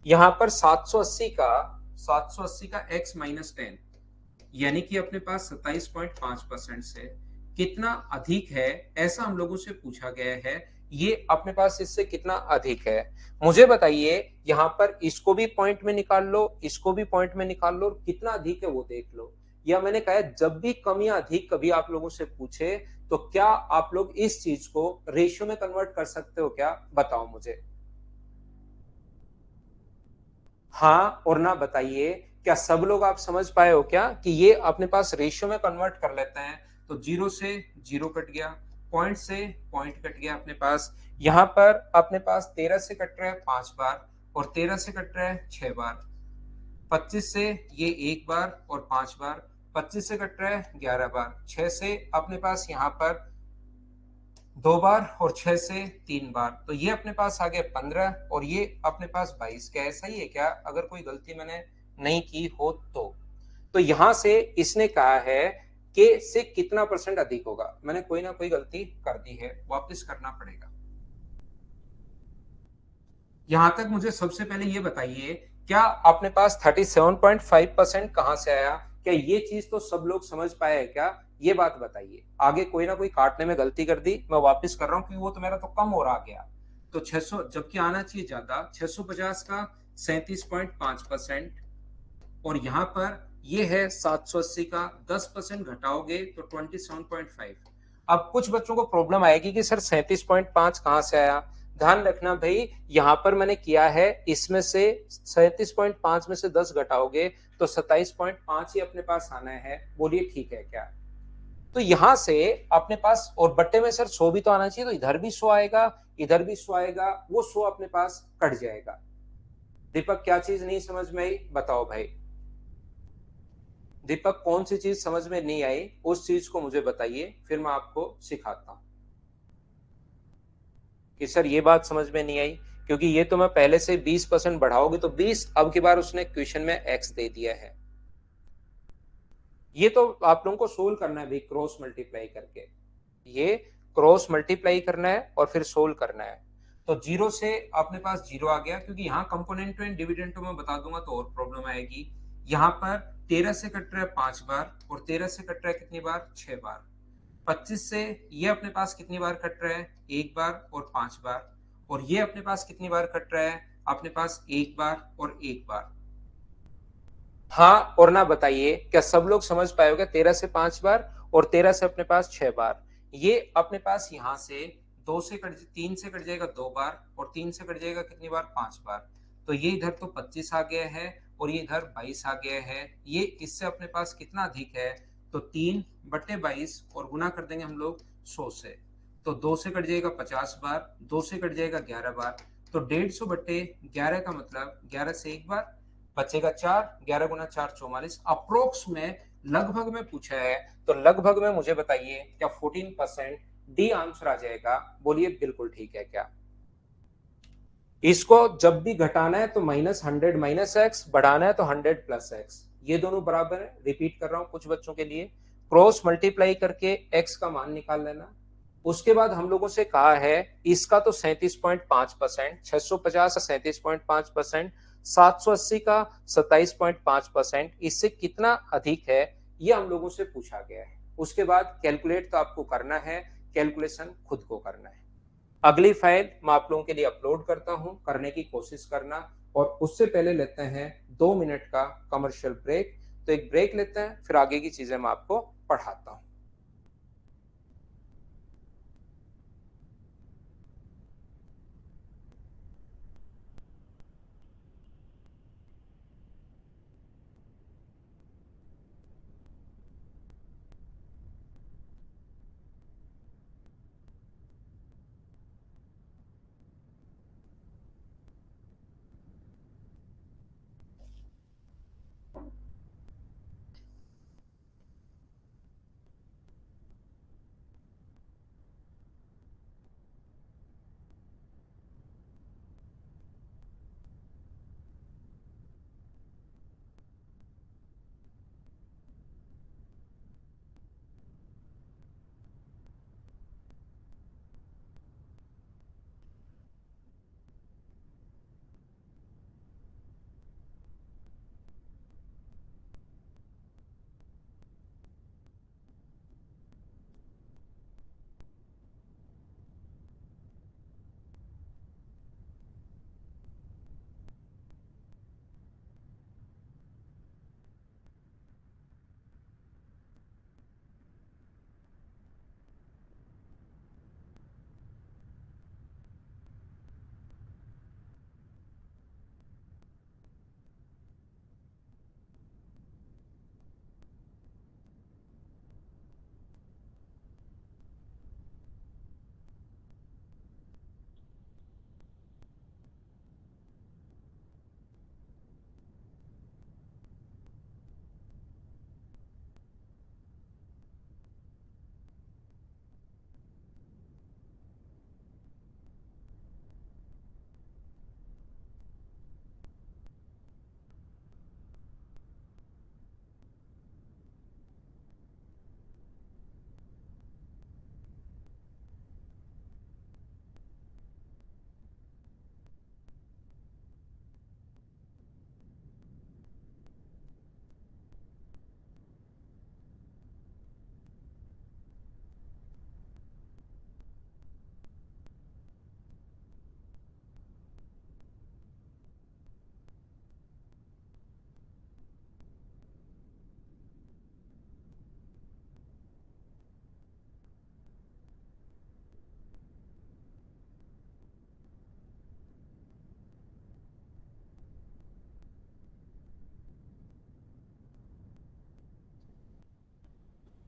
यहां पर 780 का x माइनस 10, यानी कि अपने पास 27.5% से कितना अधिक है, ऐसा हम लोगों से पूछा गया है। ये अपने पास इससे कितना अधिक है मुझे बताइए। यहां पर इसको भी पॉइंट में निकाल लो, इसको भी पॉइंट में निकाल लो, और कितना अधिक है वो देख लो। या मैंने कहा जब भी कम या अधिक कभी आप लोगों से पूछे तो क्या आप लोग इस चीज को रेशियो में कन्वर्ट कर सकते हो क्या, बताओ मुझे। हाँ और ना बताइए, क्या सब लोग आप समझ पाए हो क्या कि ये अपने पास रेशियो में कन्वर्ट कर लेते हैं। तो 0 से 0 कट गया, पॉइंट से पॉइंट कट गया अपने पास। यहां पर अपने पास 13 से कट रहा है 5 बार, और 13 से कट रहा है 6 बार, 25 से ये एक बार और 5 बार, 25 से कट रहा है 11 बार, 6 से अपने पास यहाँ पर 2 बार, और 6 से 3 बार, तो ये अपने पास आ गया 15, और ये अपने पास 22। क्या ऐसा ही है क्या, अगर कोई गलती मैंने नहीं की हो तो यहां से इसने कहा है कि से कितना परसेंट अधिक होगा, मैंने कोई ना कोई गलती कर दी है, वापस करना पड़ेगा। यहां तक मुझे सबसे पहले ये बताइए, क्या अपने पास 37.5% कहां से आया, क्या ये चीज तो सब लोग समझ पाए हैं क्या, ये बात बताइए। आगे कोई ना कोई काटने में गलती कर दी, मैं वापस कर रहा हूं क्योंकि वो तो मेरा तो कम हो रहा गया। तो 600 जबकि आना चाहिए ज्यादा, 650 का 37.5%, और यहां पर ये है 780 का 10% घटाओगे तो 27.5। अब कुछ बच्चों को प्रॉब्लम आएगी कि सर 37.5 कहां से आया। ध्यान रखना भाई, यहां पर मैंने किया है इसमें से 37.5 में से 10 घटाओगे तो 27.5 ही अपने पास आना है, बोलिए ठीक है क्या। तो यहां से अपने पास, और बट्टे में सर 100 भी तो आना चाहिए, तो इधर भी 100 आएगा, इधर भी 100 आएगा, वो 100 अपने पास कट जाएगा। दीपक क्या चीज नहीं समझ में आई, बताओ भाई। दीपक कौन सी चीज समझ में नहीं आई उस चीज को मुझे बताइए, फिर मैं आपको सिखाता हूं। कि सर ये बात समझ में नहीं आई, क्योंकि ये तो मैं पहले से 20% बढ़ाओगे तो 20, अब की बार उसने क्वेश्चन में x दे दिया है। ये तो आप लोगों को सोल्व करना है भाई, क्रॉस मल्टीप्लाई करके, ये क्रॉस मल्टीप्लाई करना है और फिर सोल्व करना है। तो जीरो से अपने पास जीरो आ गया, क्योंकि यहाँ कंपोनेंटो एंड डिविडेंडो में बता दूंगा तो और प्रॉब्लम आएगी। यहाँ पर 13 से कट रहा है 5 बार, और 13 से कट रहा है कितनी बार, 6 बार। 25 से ये अपने पास कितनी बार कट रहा है, एक बार और 5 बार। और ये अपने पास कितनी बार कट रहा है, अपने पास एक बार और एक बार। हाँ और ना बताइए, क्या सब लोग समझ पाए होगा? 13 से 5 बार और 13 से अपने पास 6 बार। ये अपने पास यहां से 3 से कट जाएगा 2 बार, और 3 से कट जाएगा कितनी बार, 5 बार। तो ये इधर तो 25 आ गया है, और ये इधर 22 आ गया है। ये इससे अपने पास कितना अधिक है, तो 3/22, और गुना कर देंगे हम लोग 100 से। तो 2 से कट जाएगा 50 बार, 2 से कट जाएगा 11 बार। तो 150/11 का मतलब 11 से एक बार बचेगा 4, 11 गुना 4 44। अप्रोक्स में, लगभग में पूछा है, तो लगभग में मुझे बताइए क्या 14% डी आंसर आ जाएगा? बोलिए बिल्कुल ठीक है क्या? इसको जब भी घटाना है तो -100 माइनस एक्स, बढ़ाना है तो 100 प्लस एक्स, ये दोनों बराबर है। रिपीट कर रहा हूं कुछ बच्चों के लिए, क्रॉस मल्टीप्लाई करके एक्स का मान निकाल लेना। उसके बाद हम लोगों से कहा है इसका तो 37.5%, 650 का 37.5%, 780 का 27.5%, इससे कितना अधिक है ये हम लोगों से पूछा गया है। उसके बाद कैलकुलेट तो आपको करना है, कैलकुलेशन खुद को करना है। अगली फाइल मैं आप लोगों के लिए अपलोड करता हूं, करने की कोशिश करना। और उससे पहले लेते हैं 2 मिनट का कमर्शियल ब्रेक। तो एक ब्रेक लेते हैं, फिर आगे की चीजें मैं आपको पढ़ाता हूं।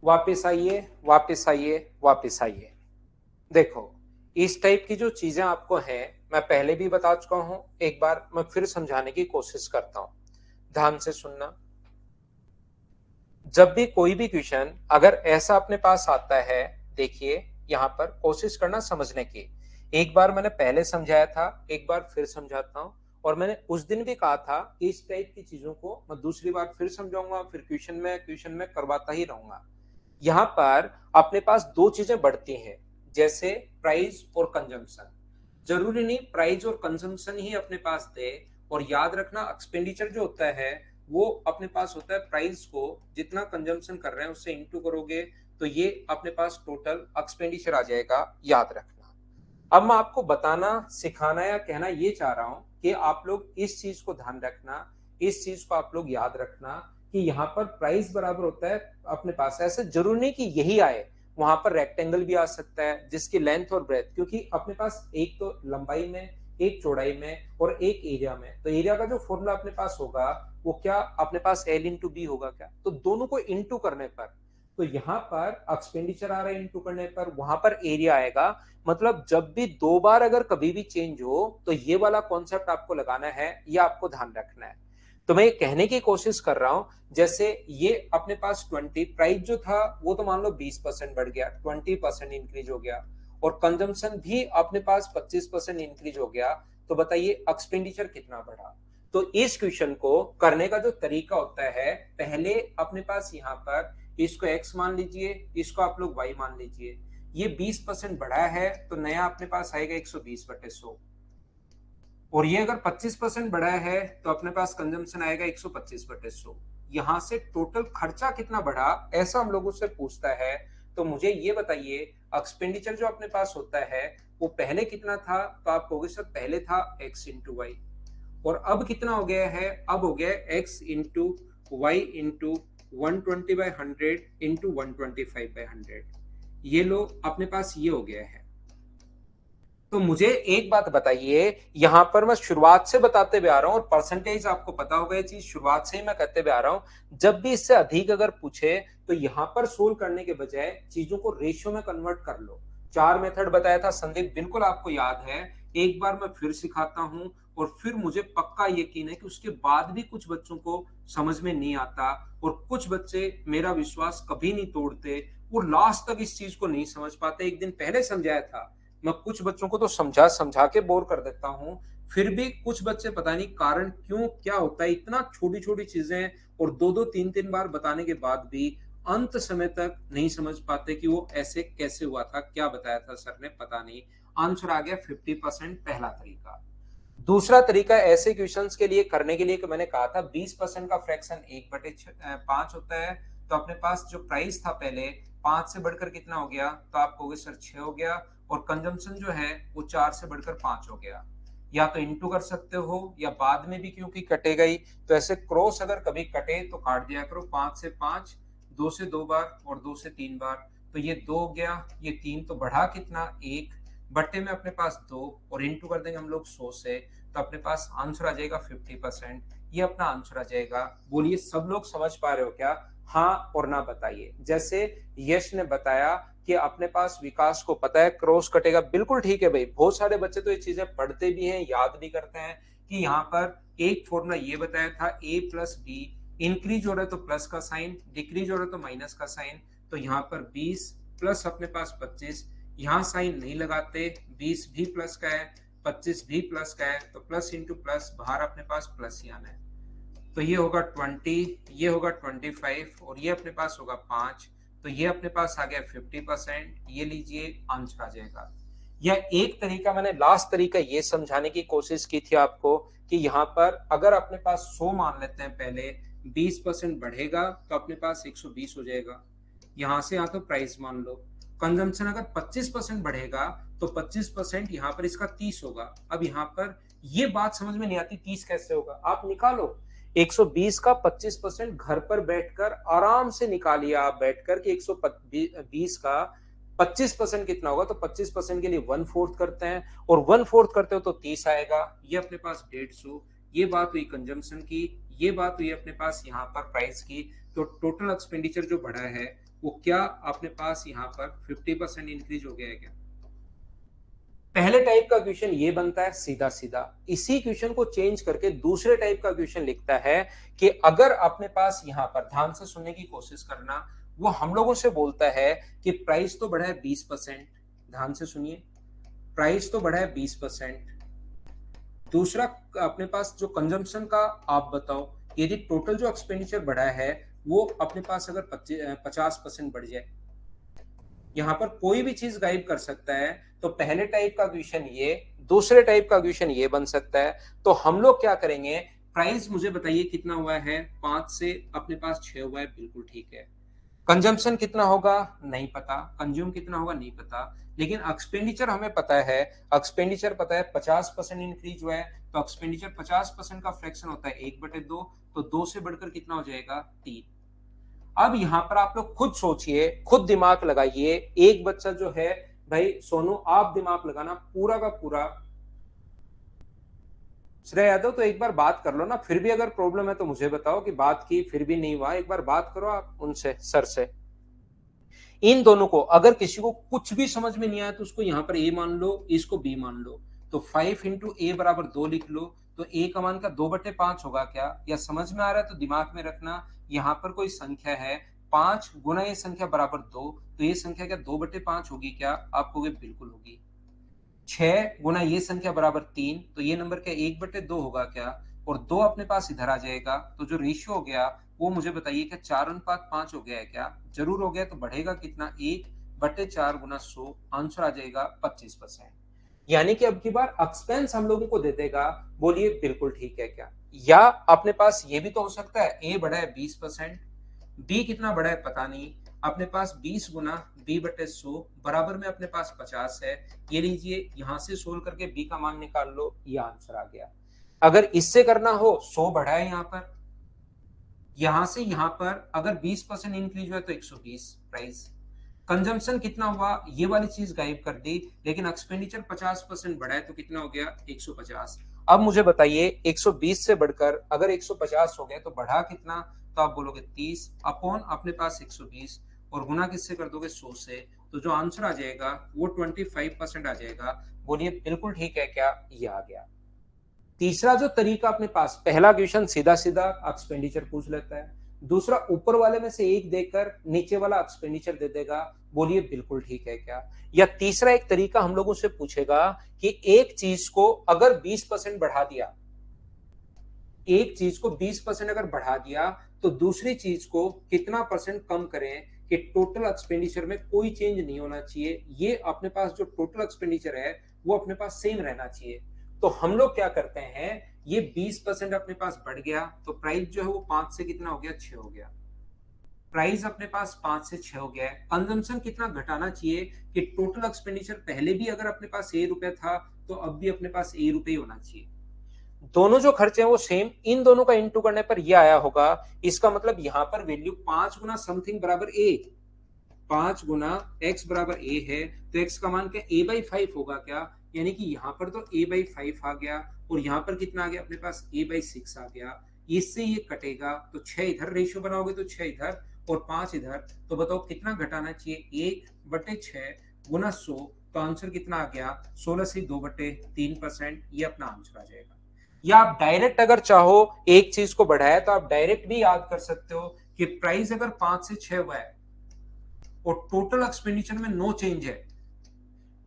वापस आइए, वापस आइए, वापस आइए। देखो, इस टाइप की जो चीजें आपको हैं, मैं पहले भी बता चुका हूं, एक बार मैं फिर समझाने की कोशिश करता हूं। ध्यान से सुनना। जब भी कोई भी क्वेश्चन अगर ऐसा अपने पास आता है, देखिए यहां पर कोशिश करना समझने की। एक बार मैंने पहले समझाया था, एक बार फिर समझाता हूँ। और मैंने उस दिन भी कहा था कि इस टाइप की चीजों को मैं दूसरी बार फिर समझाऊंगा, फिर क्वेश्चन में करवाता ही रहूंगा। यहाँ पर अपने पास दो चीजें बढ़ती हैं, जैसे प्राइस और कंजम्पशन। जरूरी नहीं प्राइस और कंजम्पशन ही अपने पास दे। और याद रखना एक्सपेंडिचर जो होता है वो अपने पास होता है प्राइस को जितना कंजम्पशन कर रहे हैं उससे इंटू करोगे तो ये अपने पास टोटल एक्सपेंडिचर आ जाएगा, याद रखना। अब मैं आपको बताना सिखाना या कहना ये चाह रहा हूं कि आप लोग इस चीज को ध्यान रखना, इस चीज को आप लोग याद रखना कि यहाँ पर प्राइस बराबर होता है अपने पास, ऐसे जरूरी नहीं कि यही आए, वहां पर रेक्टेंगल भी आ सकता है जिसकी लेंथ और ब्रेथ, क्योंकि अपने पास एक तो लंबाई में, एक चौड़ाई में और एक एरिया में, तो एरिया का जो फॉर्मूला अपने पास होगा वो क्या अपने पास एल इंटू बी होगा क्या, तो दोनों को इंटू करने पर तो यहाँ पर एक्सपेंडिचर आ रहा है, इंटू करने पर वहां पर एरिया आएगा। मतलब जब भी दो बार अगर कभी भी चेंज हो तो ये वाला कॉन्सेप्ट आपको लगाना है, ये आपको ध्यान रखना है। तो मैं ये कहने की कोशिश कर रहा हूं, जैसे ये अपने पास 20 प्राइस जो था वो तो मान लो 20% बढ़ गया, 20% इंक्रीज हो गया, और कंजम्पशन भी अपने पास 25% इंक्रीज हो गया, तो बताइए एक्सपेंडिचर कितना बढ़ा। तो इस क्वेश्चन को करने का जो तरीका होता है, पहले अपने पास यहाँ पर इसको x मान लीजिए, इसको आप लोग y मान लीजिए। ये 20% बढ़ा है तो नया अपने पास आएगा 120/100, और ये अगर 25% बढ़ा है तो अपने पास कंजम्पशन आएगा 125/100। यहां से टोटल खर्चा कितना बढ़ा ऐसा हम लोगों से पूछता है, तो मुझे ये बताइए एक्सपेंडिचर जो अपने पास होता है वो पहले कितना था, तो आप कहोगे सर पहले था x इंटू वाई, और अब कितना हो गया है, अब हो गया x into Y into 120/100 into 125/100। ये लो अपने पास ये हो गया है। तो मुझे एक बात बताइए, यहां पर मैं शुरुआत से बताते हुए आ रहा हूं और परसेंटेज आपको पता होगा, ये चीज शुरुआत से ही मैं कहते हुए आ रहा हूं, जब भी इससे अधिक अगर पूछे तो यहां पर सोल्व करने के बजाय चीजों को रेशियो में कन्वर्ट कर लो। चार मेथड बताया था संदीप, बिल्कुल आपको याद है, एक बार मैं फिर सिखाता हूं, और फिर मुझे पक्का यकीन है कि उसके बाद भी कुछ बच्चों को समझ में नहीं आता, और कुछ बच्चे मेरा विश्वास कभी नहीं तोड़ते, वो लास्ट तक इस चीज को नहीं समझ पाते। एक दिन पहले समझाया था, मैं कुछ बच्चों को तो समझा समझा के बोर कर देता हूँ, फिर भी कुछ बच्चे पता नहीं कारण क्यों क्या होता है, इतना छोटी छोटी चीजें और दो दो तीन तीन बार बताने के बाद भी अंत समय तक नहीं समझ पाते कि वो ऐसे कैसे हुआ था, क्या बताया था सर ने, पता नहीं। आंसर आ गया 50% पहला तरीका। दूसरा तरीका ऐसे क्वेश्चंस के लिए करने के लिए कि मैंने कहा था 20% का फ्रैक्शन 1/5 होता है, तो अपने पास जो प्राइस था पहले 5 से बढ़कर कितना हो गया, तो आप कहोगे सर 6 हो गया, और कंजम्पशन जो है वो 4 से बढ़कर 5 हो गया। या तो इंटू कर सकते हो या बाद में भी, क्योंकि कटेगा ही, तो ऐसे क्रॉस अगर कभी कटे तो काट दिया करो, 5 से 5, 2 से 2 बार और 2 से 3 बार, तो ये 2 हो गया, ये 3, तो बढ़ा कितना 1, बट्टे में अपने पास 2, और इंटू कर देंगे हम लोग 100 से, तो अपने पास आंसर आ जाएगा 50%। ये अपना आंसर आ जाएगा। बोलिए सब लोग समझ पा रहे हो क्या, हाँ और ना बताइए। जैसे यश ने बताया कि अपने पास विकास को पता है क्रॉस कटेगा, बिल्कुल ठीक है भाई, बहुत सारे बच्चे तो ये चीजें पढ़ते भी हैं, याद भी करते हैं कि यहाँ पर एक फॉर्मूला ये बताया था a प्लस बी, इंक्रीज हो रहा है तो प्लस का साइन, डिक्रीज हो रहा है तो माइनस का साइन, तो यहाँ पर 20 प्लस अपने पास 25, यहाँ साइन नहीं लगाते, 20 भी प्लस का है, 25 भी प्लस का है, तो प्लस इंटू प्लस, बाहर अपने पास प्लस ही आना है, तो ये होगा 20, ये होगा 25, और ये अपने पास होगा 5, तो ये अपने पास आ गया 50%। ये लीजिए आंसर आ जाएगा। या एक तरीका मैंने लास्ट तरीका ये समझाने की कोशिश की थी आपको कि यहाँ पर अगर अपने पास 100 मान लेते हैं पहले, 20% बढ़ेगा तो अपने पास 120 हो जाएगा। यहां से यहाँ तो प्राइस मान लो, कंजम्पशन अगर 25% बढ़ेगा तो 25% यहाँ पर इसका 30 होगा। अब यहाँ पर ये बात समझ में नहीं आती 30 कैसे होगा, आप निकालो 120 का 25% घर पर बैठकर आराम से निकालिए आप बैठकर कि 120 का 25% कितना होगा, तो 25% के लिए 1/4 करते हैं, और 1/4 करते हो तो 30 आएगा, ये अपने पास 150। ये बात हुई कंजम्पशन की, ये बात हुई अपने पास यहाँ पर प्राइस की, तो टोटल एक्सपेंडिचर जो बढ़ा है वो क्या अपने पास यहाँ पर 50% इंक्रीज हो गया है क्या। पहले टाइप का क्वेश्चन ये बनता है सीधा सीधा, इसी क्वेश्चन को चेंज करके दूसरे टाइप का क्वेश्चन लिखता है कि अगर अपने पास यहां पर ध्यान से सुनने की कोशिश करना, वो हम लोगों से बोलता है कि प्राइस तो बढ़ा है 20%, ध्यान से सुनिए, प्राइस तो बढ़ा है 20%। दूसरा अपने पास जो कंजम्पशन का आप बताओ, यदि टोटल जो एक्सपेंडिचर बढ़ा है वो अपने पास अगर 50% बढ़ जाए, यहाँ पर कोई भी चीज गायब कर सकता है। तो पहले टाइप का क्वेश्चन ये, दूसरे टाइप का क्वेश्चन ये बन सकता है। तो हम लोग क्या करेंगे, प्राइस मुझे बताइए कितना हुआ है, 5 से अपने पास 6 हुआ है, बिल्कुल ठीक है। कंजम्पशन कितना होगा नहीं पता, कंज्यूम कितना होगा नहीं पता, लेकिन एक्सपेंडिचर हमें पता है। एक्सपेंडिचर पता है 50% इंक्रीज हुआ है, तो एक्सपेंडिचर 50% का फ्रैक्शन होता है 1/2, तो 2 से बढ़कर कितना हो जाएगा 3। अब यहां पर आप लोग खुद सोचिए, खुद दिमाग लगाइए। एक बच्चा जो है, भाई सोनू आप दिमाग लगाना पूरा का पूरा। श्रेय यादव तो एक बार बात कर लो ना, फिर भी अगर प्रॉब्लम है तो मुझे बताओ कि बात की फिर भी नहीं हुआ, एक बार बात करो आप उनसे, सर से। इन दोनों को अगर किसी को कुछ भी समझ में नहीं आया तो उसको यहां पर ए मान लो, इसको बी मान लो। तो 5 इंटू ए बराबर 2 लिख लो। तो ए का मान का 2/5 होगा क्या, या समझ में आ रहा है तो दिमाग में रखना। यहां पर कोई संख्या है 5 गुना ये संख्या बराबर 2, तो ये संख्या क्या 2/5 होगी क्या, आप कहोगे बिल्कुल होगी। 6 गुना ये संख्या बराबर 3, तो ये नंबर क्या 1/2 होगा क्या, और 2 अपने पास इधर आ जाएगा। तो जो रेशियो हो गया वो मुझे बताइए क्या 4:5 हो गया है क्या, जरूर हो गया। तो बढ़ेगा कितना, 1/4 गुना 100, आंसर आ जाएगा 25%। यानी कि अब की बार एक्सपेंस हम लोगों को दे देगा, बोलिए बिल्कुल ठीक है क्या। या अपने पास ये भी तो हो सकता है, ए बढ़ा है 20%, बी कितना बड़ा है पता नहीं, अपने पास 20 गुना 20/100 बराबर में अपने पास 50 है। ये लीजिए यहां से सोल्व करके बी का मान निकाल लो, ये आंसर आ गया। अगर इससे करना हो, 100 बढ़ा है यहाँ पर, यहां से यहां पर अगर 20% इंक्रीज हुआ तो 120 प्राइस। कंजम्पशन कितना हुआ ये वाली चीज गायब कर दी, लेकिन एक्सपेंडिचर 50% बढ़ा है तो कितना हो गया 150। अब मुझे बताइए 120 से बढ़कर अगर 150 हो गया तो बढ़ा कितना, तो आप बोलोगे 30 अपॉन अपने पास 120, और गुना किससे कर दोगे 100 से। तो जो आंसर आ जाएगा वो 25% आ जाएगा। बोलिए बिल्कुल ठीक है क्या, ये आ गया। तीसरा जो तरीका अपने पास, पहला क्वेश्चन सीधा सीधा एक्सपेंडिचर पूछ लेता है, दूसरा ऊपर वाले में से एक देकर नीचे वाला एक्सपेंडिचर दे देगा, बोलिए बिल्कुल ठीक है क्या। या तीसरा एक तरीका हम लोगों से पूछेगा कि एक चीज को अगर 20% बढ़ा दिया, एक चीज को 20% अगर बढ़ा दिया तो दूसरी चीज को कितना परसेंट कम करें कि टोटल एक्सपेंडिचर में कोई चेंज नहीं होना चाहिए, ये अपने पास जो टोटल एक्सपेंडिचर है वो अपने पास सेम रहना चाहिए। तो हम लोग क्या करते हैं, ये 20% अपने पास बढ़ गया तो प्राइस जो है वो 5 से कितना हो गया 6 हो गया। प्राइस अपने पास 5 से 6 हो गया है। कंजम्पशन कितना घटाना चाहिए कि टोटल एक्सपेंडिचर पहले भी अगर अपने पास ए रुपए था तो अब भी अपने पास ए रुपए ही होना चाहिए। दोनों जो खर्चे हैं वो सेम, इन दोनों का इंटू करने पर ये आया होगा। इसका मतलब यहां पर वैल्यू 5 गुना समथिंग बराबर ए, 5 गुना एक्स बराबर ए है, तो एक्स का मान क्या a/5 होगा क्या। यानी कि यहाँ पर तो a/5 आ गया, और यहाँ पर कितना आ गया अपने पास a/6 आ गया। इससे ये कटेगा तो 6 इधर रेशियो बनाओगे तो 6 इधर और 5 इधर, तो बताओ कितना घटाना चाहिए, 1/6 गुना 100, तो आंसर कितना आ गया 16 से 2/3%, ये अपना आंसर आ जाएगा। या आप डायरेक्ट अगर चाहो एक चीज को बढ़ाया तो आप डायरेक्ट भी याद कर सकते हो कि प्राइस अगर 5 से 6 हुआ है और टोटल एक्सपेंडिचर में नो चेंज है,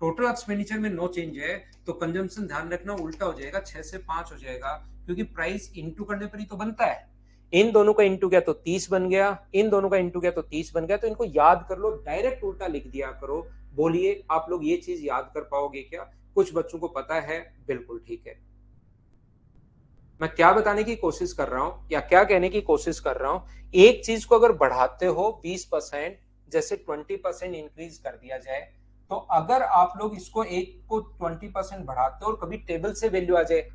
टोटल एक्सपेंडिचर में नो चेंज है, तो कंजम्पशन ध्यान रखना उल्टा हो जाएगा, 6 से 5 हो जाएगा, क्योंकि प्राइस इंटू करने पर ही तो बनता है। इन दोनों का इंटू किया तो 30 बन गया, इन दोनों का इंटू किया तो 30 बन गया, तो इनको याद कर लो, डायरेक्ट उल्टा लिख दिया करो। बोलिए आप लोग ये चीज याद कर पाओगे क्या, कुछ बच्चों को पता है, बिल्कुल ठीक है। मैं क्या बताने की कोशिश कर रहा हूं या क्या कहने की कोशिश कर रहा हूं, एक चीज को अगर बढ़ाते हो 20%, जैसे 20% इंक्रीज कर दिया जाए, तो अगर आप लोग इसको एक को 20% बढ़ाते हो और कभी टेबल से वैल्यू आ जाए,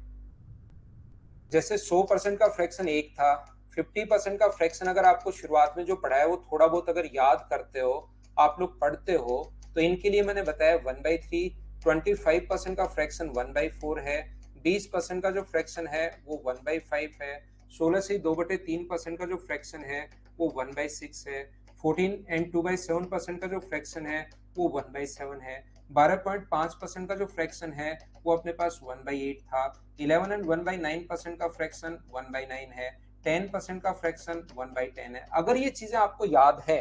जैसे 100% का फ्रैक्शन एक था, 50% का फ्रैक्शन अगर आपको शुरुआत में जो पढ़ा है वो थोड़ा बहुत अगर याद करते हो, आप लोग पढ़ते हो, तो इनके लिए मैंने बताया 1/3, 25% का फ्रैक्शन 1/4 है, 20% का जो फ्रैक्शन है वो 1/5 है, 16 से 2/3% का जो फ्रैक्शन है वो 1/6 है, 14 एंड 2/7% का जो फ्रैक्शन है वो 1/7 है, 12.5% का जो फ्रैक्शन है वो अपने पास 1/8 था, 11 एंड 1/9% का फ्रैक्शन 1/9 है, 10% का फ्रैक्शन 1/10 है। अगर ये चीजें आपको याद है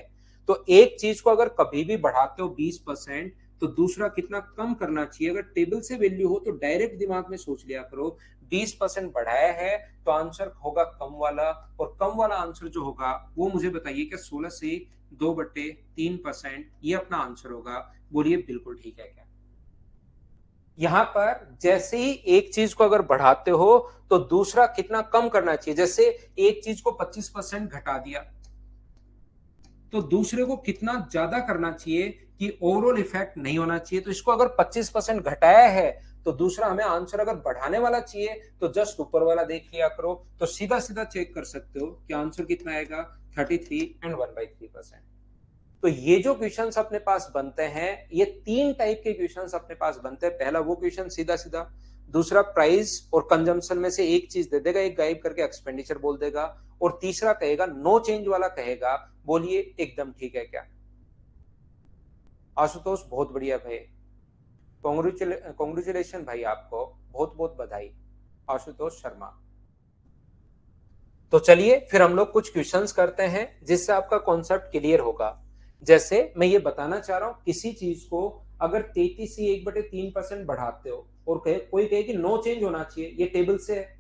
तो एक चीज को अगर कभी भी बढ़ाते हो 20%, तो दूसरा कितना कम करना चाहिए। अगर टेबल से वैल्यू हो तो डायरेक्ट दिमाग में सोच लिया करो, 20% बढ़ाया है तो आंसर होगा कम वाला, और कम वाला आंसर जो होगा वो मुझे बताइए क्या 16 से 2/3%, ये अपना आंसर होगा। बोलिए बिल्कुल ठीक है क्या। यहां पर जैसे ही एक चीज को अगर बढ़ाते हो तो दूसरा कितना कम करना चाहिए। जैसे एक चीज को 25% घटा दिया तो दूसरे को कितना ज्यादा करना चाहिए कि ओवरऑल इफेक्ट नहीं होना चाहिए। तो इसको अगर 25% घटाया है तो दूसरा हमें आंसर अगर बढ़ाने वाला चाहिए तो जस्ट ऊपर वाला देख लिया करो, तो सीधा सीधा चेक कर सकते हो कि आंसर कितना आएगा 33 एंड 1/3%। तो ये जो क्वेश्चंस अपने पास बनते हैं, ये तीन टाइप के क्वेश्चंस अपने पास बनते हैं। पहला वो क्वेश्चन सीधा सीधा, दूसरा प्राइस और कंजम्पशन में से एक चीज दे देगा, एक गायब करके एक्सपेंडिचर बोल देगा, और तीसरा कहेगा नो चेंज वाला कहेगा। बोलिए एकदम ठीक है क्या। आशुतोष बहुत बढ़िया भाई, कॉन्ग्रेचुलेशन भाई, आपको बहुत बहुत बधाई आशुतोष शर्मा। तो चलिए फिर हम लोग कुछ क्वेश्चंस करते हैं जिससे आपका कॉन्सेप्ट क्लियर होगा। जैसे मैं ये बताना चाह रहा हूं, किसी चीज को अगर 33 बढ़ाते हो और कोई कहे कि नो चेंज होना चाहिए, ये टेबल से है,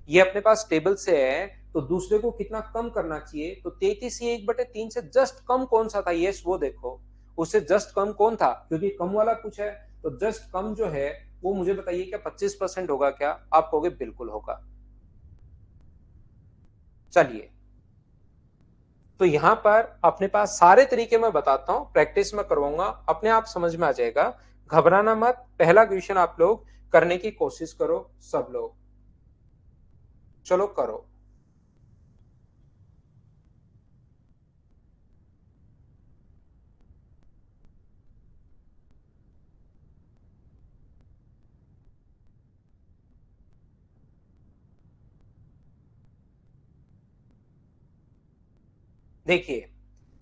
ये अपने पास टेबल से है, तो दूसरे को कितना कम करना चाहिए। तो 33/3 से जस्ट कम कौन सा था, यस वो देखो, उससे जस्ट कम कौन था, क्योंकि कम वाला कुछ है, तो जस्ट कम जो है वो मुझे बताइए क्या 25% होगा क्या। आप कहोगे बिल्कुल होगा। चलिए, तो यहां पर अपने पास सारे तरीके मैं बताता हूं, प्रैक्टिस में करवाऊंगा, अपने आप समझ में आ जाएगा। घबराना मत, पहला क्वेश्चन आप लोग करने की कोशिश करो सब लोग, चलो करो। देखिए,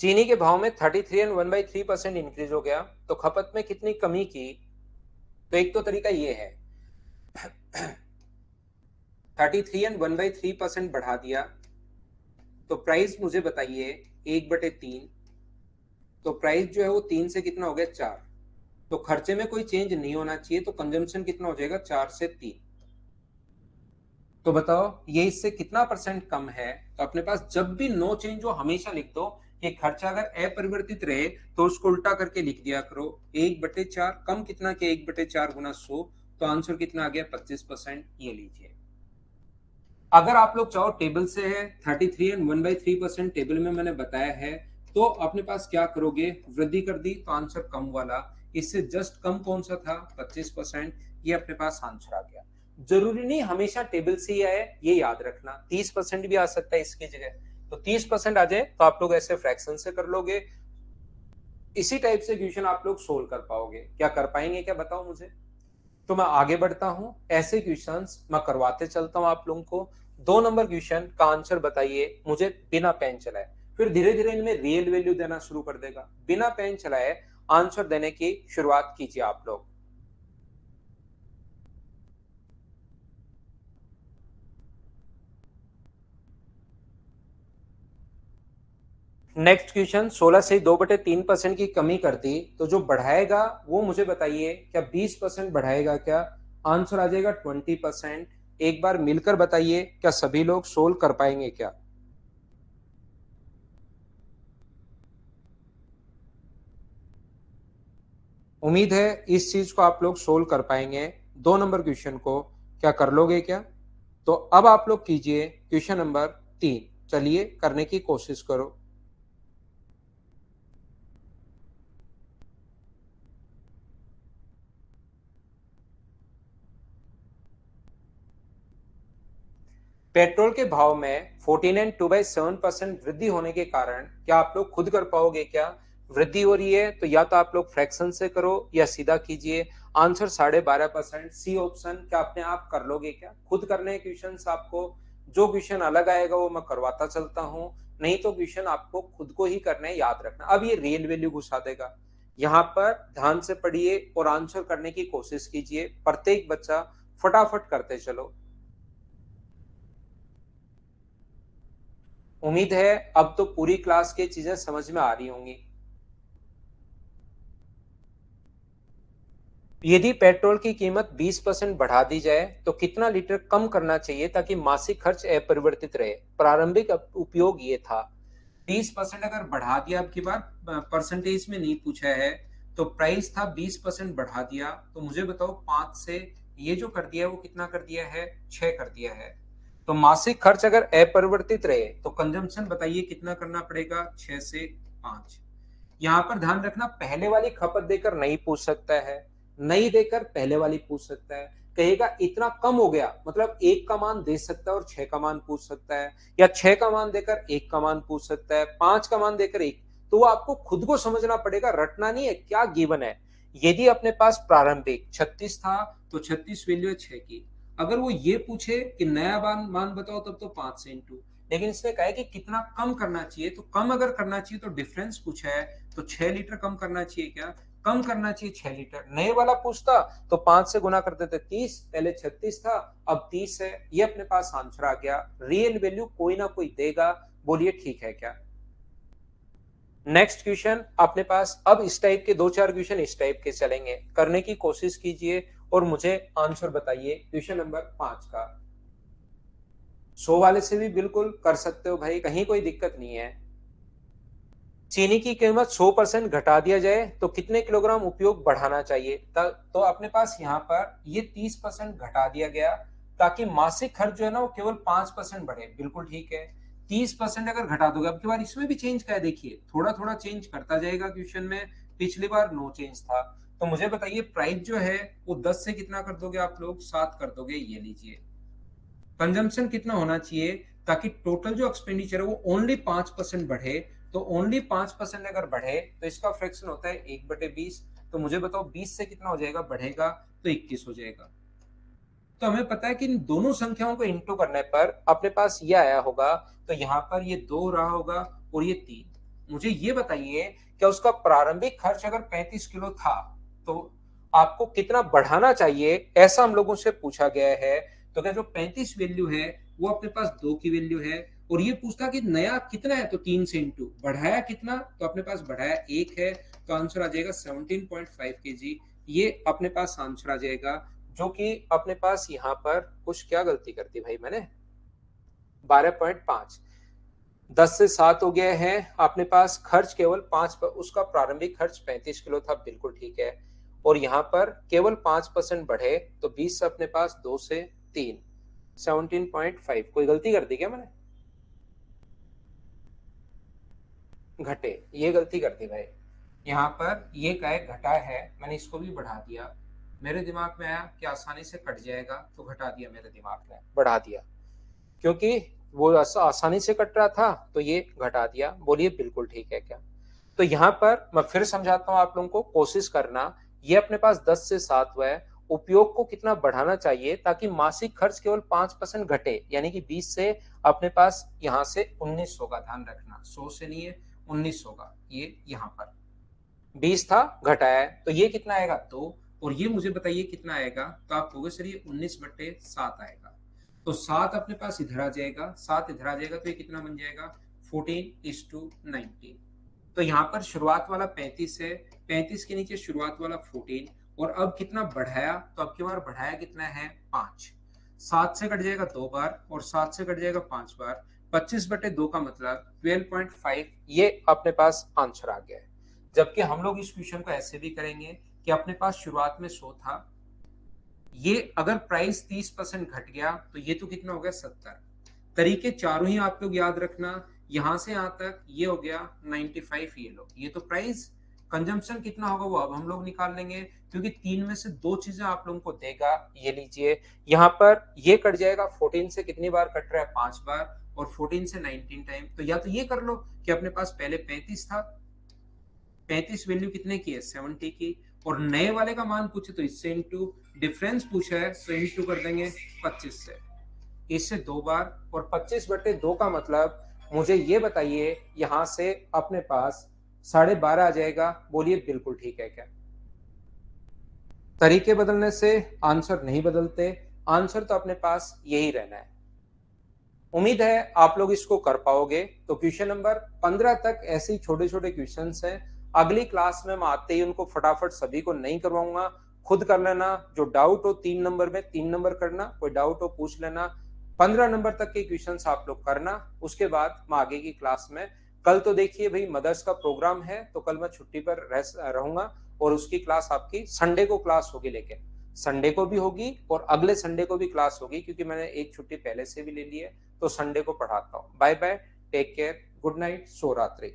चीनी के भाव में 33 एंड 1/3% इंक्रीज हो गया, तो खपत में कितनी कमी की। तो एक तो तरीका ये है, 33 एंड 1/3% बढ़ा दिया, तो प्राइस मुझे बताइए 1/3, तो प्राइस जो है वो 3 से कितना हो गया 4, तो खर्चे में कोई चेंज नहीं होना चाहिए, तो कंजम्पशन कितना हो जाएगा 4 से 3। तो बताओ ये इससे कितना परसेंट कम है। तो अपने पास जब भी नो चेंज हो हमेशा लिख दो कि खर्चा अगर अपरिवर्तित रहे तो उसको उल्टा करके लिख दिया करो, 1/4 कम कितना के 1/4 गुना 100, तो आंसर कितना आ गया 25%, ये लीजिए। अगर आप लोग चाहो टेबल से है 33 एंड 1/3% टेबल में मैंने बताया है, तो अपने पास क्या करोगे, वृद्धि कर दी तो आंसर कम वाला, इससे जस्ट कम कौन सा था 25%, ये अपने पास आंसर आ गया। जरूरी नहीं हमेशा टेबल से ही आए, ये याद रखना 30% भी आ सकता है इसकी जगह, तो 30% आ जाए तो आप लोग ऐसे फ्रैक्शन से कर लोगे। इसी टाइप से क्वेश्चन आप लोग सोल्व कर पाओगे, क्या कर पाएंगे क्या बताओ मुझे। तो मैं आगे बढ़ता हूं, ऐसे क्वेश्चंस मैं करवाते चलता हूं आप लोगों को। 2 नंबर क्वेश्चन का आंसर बताइए मुझे बिना पेन चलाए, फिर धीरे धीरे इनमें रियल वैल्यू देना शुरू कर देगा। बिना पेन चलाए आंसर देने की शुरुआत कीजिए आप लोग। नेक्स्ट क्वेश्चन, 16 से 2/3% की कमी कर दी, तो जो बढ़ाएगा वो मुझे बताइए क्या 20% बढ़ाएगा क्या। आंसर आ जाएगा 20%। एक बार मिलकर बताइए क्या सभी लोग सोल्व कर पाएंगे क्या। उम्मीद है इस चीज को आप लोग सोल्व कर पाएंगे। 2 नंबर क्वेश्चन को क्या कर लोगे क्या। तो अब आप लोग कीजिए क्वेश्चन नंबर 3, चलिए करने की कोशिश करो। पेट्रोल के भाव में 14 एंड 2/7% वृद्धि होने के कारण क्या आप लोग खुद कर पाओगे क्या। वृद्धि हो रही है तो या तो आप लोग फ्रैक्शन से करो या सीधा कीजिए। आंसर 12.5%, सी ऑप्शन, क्या अपने आप कर लोगे क्या। खुद करने क्वेश्चन आपको, जो क्वेश्चन अलग आएगा वो मैं करवाता चलता हूँ, नहीं तो क्वेश्चन आपको खुद को ही करना है, याद रखना। अब ये रियल वैल्यू घुसा देगा, यहाँ पर ध्यान से पढ़िए और आंसर करने की कोशिश कीजिए, प्रत्येक बच्चा फटाफट करते चलो। उम्मीद है अब तो पूरी क्लास की चीजें समझ में आ रही होंगी। यदि पेट्रोल की कीमत 20% बढ़ा दी जाए तो कितना लीटर कम करना चाहिए ताकि मासिक खर्च अपरिवर्तित रहे। प्रारंभिक उपयोग ये था। 20% अगर बढ़ा दिया, अब की बार परसेंटेज में नहीं पूछा है, तो प्राइस था 20% बढ़ा दिया, तो मुझे बताओ 5 से ये जो कर दिया है वो कितना कर दिया है, 6 कर दिया है। तो मासिक खर्च अगर अपरिवर्तित रहे तो कंजम्पशन बताइए कितना करना पड़ेगा, 6 से 5। यहाँ पर ध्यान रखना, पहले वाली खपत देकर नहीं पूछ सकता है, नहीं देकर पहले वाली पूछ सकता है। कहेगा इतना कम हो गया, मतलब 1 का मान दे सकता है और 6 का मान पूछ सकता है, या 6 का मान देकर 1 का मान पूछ सकता है, 5 का मान देकर 1। तो वो आपको खुद को समझना पड़ेगा, रटना नहीं है क्या गिवन है। यदि अपने पास प्रारंभिक 36 था तो 36 वैल्यू है 6 की। अगर वो ये पूछे कि नया मान बताओ, तब तो 5 से इंटू। लेकिन इसने कहा है कि कितना कम करना चाहिए, तो कम अगर करना चाहिए तो डिफरेंस पूछा है, तो 6 लीटर कम करना चाहिए। क्या कम करना चाहिए? 6 लीटर। नए वाला पूछता तो 5 से गुना कर देते 30, पहले 36 था अब 30 है। ये अपने पास आंसर आ गया। रियल वैल्यू कोई ना कोई देगा, बोलिए ठीक है क्या। नेक्स्ट क्वेश्चन अपने पास, अब इस टाइप के 2-4 क्वेश्चन इस टाइप के चलेंगे, करने की कोशिश कीजिए और मुझे आंसर बताइए क्वेश्चन नंबर 5 का। 100 वाले से भी बिल्कुल कर सकते हो भाई, कहीं कोई दिक्कत नहीं है। चीनी की कीमत 100% घटा दिया जाए तो कितने किलोग्राम उपयोग बढ़ाना चाहिए। तो अपने पास यहाँ पर ये 30% घटा दिया गया ताकि मासिक खर्च जो है ना वो केवल 5% बढ़े। बिल्कुल ठीक है, 30% अगर घटा दोगे, अब की बार इसमें भी चेंज क्या है देखिए, थोड़ा थोड़ा चेंज करता जाएगा क्वेश्चन में। पिछली बार नो चेंज था। तो मुझे बताइए प्राइस जो है वो 10 से कितना कर दोगे आप लोग, 7 कर दोगे। ये लीजिए, कंजम्पशन कितना होना चाहिए ताकि टोटल जो एक्सपेंडिचर है वो ओनली 5% बढ़े। तो ओनली 5% अगर बढ़े तो इसका फ्रैक्शन होता है 1/20। तो मुझे बताओ 20 से कितना हो जाएगा, बढ़ेगा तो 21 हो जाएगा। तो हमें पता है कि इन दोनों संख्याओं को इंटू करने पर अपने पास ये आया होगा। तो यहाँ पर ये 2 रहा होगा और ये 3। मुझे ये बताइए, क्या उसका प्रारंभिक खर्च अगर 35 किलो था तो आपको कितना बढ़ाना चाहिए, ऐसा हम लोगों से पूछा गया है। तो क्या जो 35 वैल्यू है वो अपने पास 2 की वैल्यू है, और ये पूछता कि नया कितना है, तो 3 से इंटू। बढ़ाया कितना, तो अपने पास बढ़ाया 1 है, तो आंसर आ जाएगा 17.5 kg। ये अपने पास आंसर आ जाएगा, जो कि अपने पास यहाँ पर कुछ क्या गलती कर दी भाई मैंने, 12.5। 10 से 7 हो गया है। अपने पास खर्च केवल 5 पर, उसका प्रारंभिक खर्च 35 किलो था, बिल्कुल ठीक है। और यहाँ पर केवल 5% बढ़े तो 20 से अपने पास 2 से 3, 17.5। कोई गलती कर दी क्या मैंने, घटे, ये गलती कर दी भाई। यहाँ पर ये का है घटा है, मैंने इसको भी बढ़ा दिया। मेरे दिमाग में आया कि आसानी से कट जाएगा तो घटा दिया, मेरे दिमाग में बढ़ा दिया, क्योंकि वो आसानी से कट रहा था तो ये घटा दिया। बोलिए बिल्कुल ठीक है क्या। तो यहाँ पर मैं फिर समझाता हूँ आप लोगों को, कोशिश करना। ये अपने पास 10 से 7 हुआ है, उपयोग को कितना बढ़ाना चाहिए ताकि मासिक खर्च केवल 5% घटे, यानी कि 20 से अपने पास यहाँ से 19 होगा। ध्यान रखना 100 से नहीं है, 19 होगा। ये यहाँ पर 20 था, घटाया है, तो ये कितना आएगा 2। और ये मुझे बताइए कितना आएगा, तो आप कहोगे सर ये 19/7 आएगा। तो 7 अपने पास इधर आ जाएगा, 7 इधर आ जाएगा, तो ये कितना बन जाएगा 14:19। तो यहाँ पर शुरुआत वाला 35 है, 35 के नीचे शुरुआत वाला 14, और अब कितना बढ़ाया, तो अब की बार बढ़ाया कितना है 5। 7 से कट जाएगा 2 बार और 7 से कट जाएगा 5 बार। 25/2 का मतलब 12.5। ये अपने पास आंसर आ गया है। जबकि हम लोग इस क्वेश्चन को ऐसे भी करेंगे कि अपने पास शुरुआत में 100 था, ये अगर प्राइस 30% घट गया तो ये तो कितना हो गया 70। तरीके चारों ही आप लोग याद रखना। यहां से यहां तक ये हो गया 95। ये लो, ये तो प्राइस। कंजम्पशन कितना होगा वो अब हम लोग निकाल लेंगे, क्योंकि 3 में से 2 चीजें आप लोगों को देगा। ये लीजिए, यहाँ पर ये कट जाएगा। 14 से कितनी बार कट रहा है, 5 बार, और 14 से 19 टाइम। तो या तो ये कर लो कि अपने पास पहले 35 था, 35 वैल्यू कितने की है 70 की, और नए वाले का मान पूछे तो इससे इंटू, डिफरेंस पूछा है तो इंटू कर देंगे 25 से। इससे 2 बार, और 25/2 का मतलब मुझे ये बताइए यहां से अपने पास 12.5 आ जाएगा। बोलिए बिल्कुल ठीक है क्या। तरीके बदलने से आंसर नहीं बदलते, आंसर तो अपने पास यही रहना है। उम्मीद है आप लोग इसको कर पाओगे। तो क्वेश्चन नंबर 15 तक ऐसे ही छोटे छोटे क्वेश्चन हैं। अगली क्लास में मैं आते ही उनको फटाफट सभी को नहीं करवाऊंगा, खुद कर लेना, जो डाउट हो 3 नंबर में 3 नंबर करना, कोई डाउट हो पूछ लेना। 15 नंबर तक के क्वेश्चंस आप लोग करना, उसके बाद मैं आगे की क्लास में, कल तो देखिए भाई मदर्स का प्रोग्राम है, तो कल मैं छुट्टी पर रहूंगा और उसकी क्लास आपकी संडे को क्लास होगी, लेकिन संडे को भी होगी और अगले संडे को भी क्लास होगी, क्योंकि मैंने एक छुट्टी पहले से भी ले ली है, तो संडे को पढ़ाता हूँ। Bye bye, take care, good night, सो रात्रि।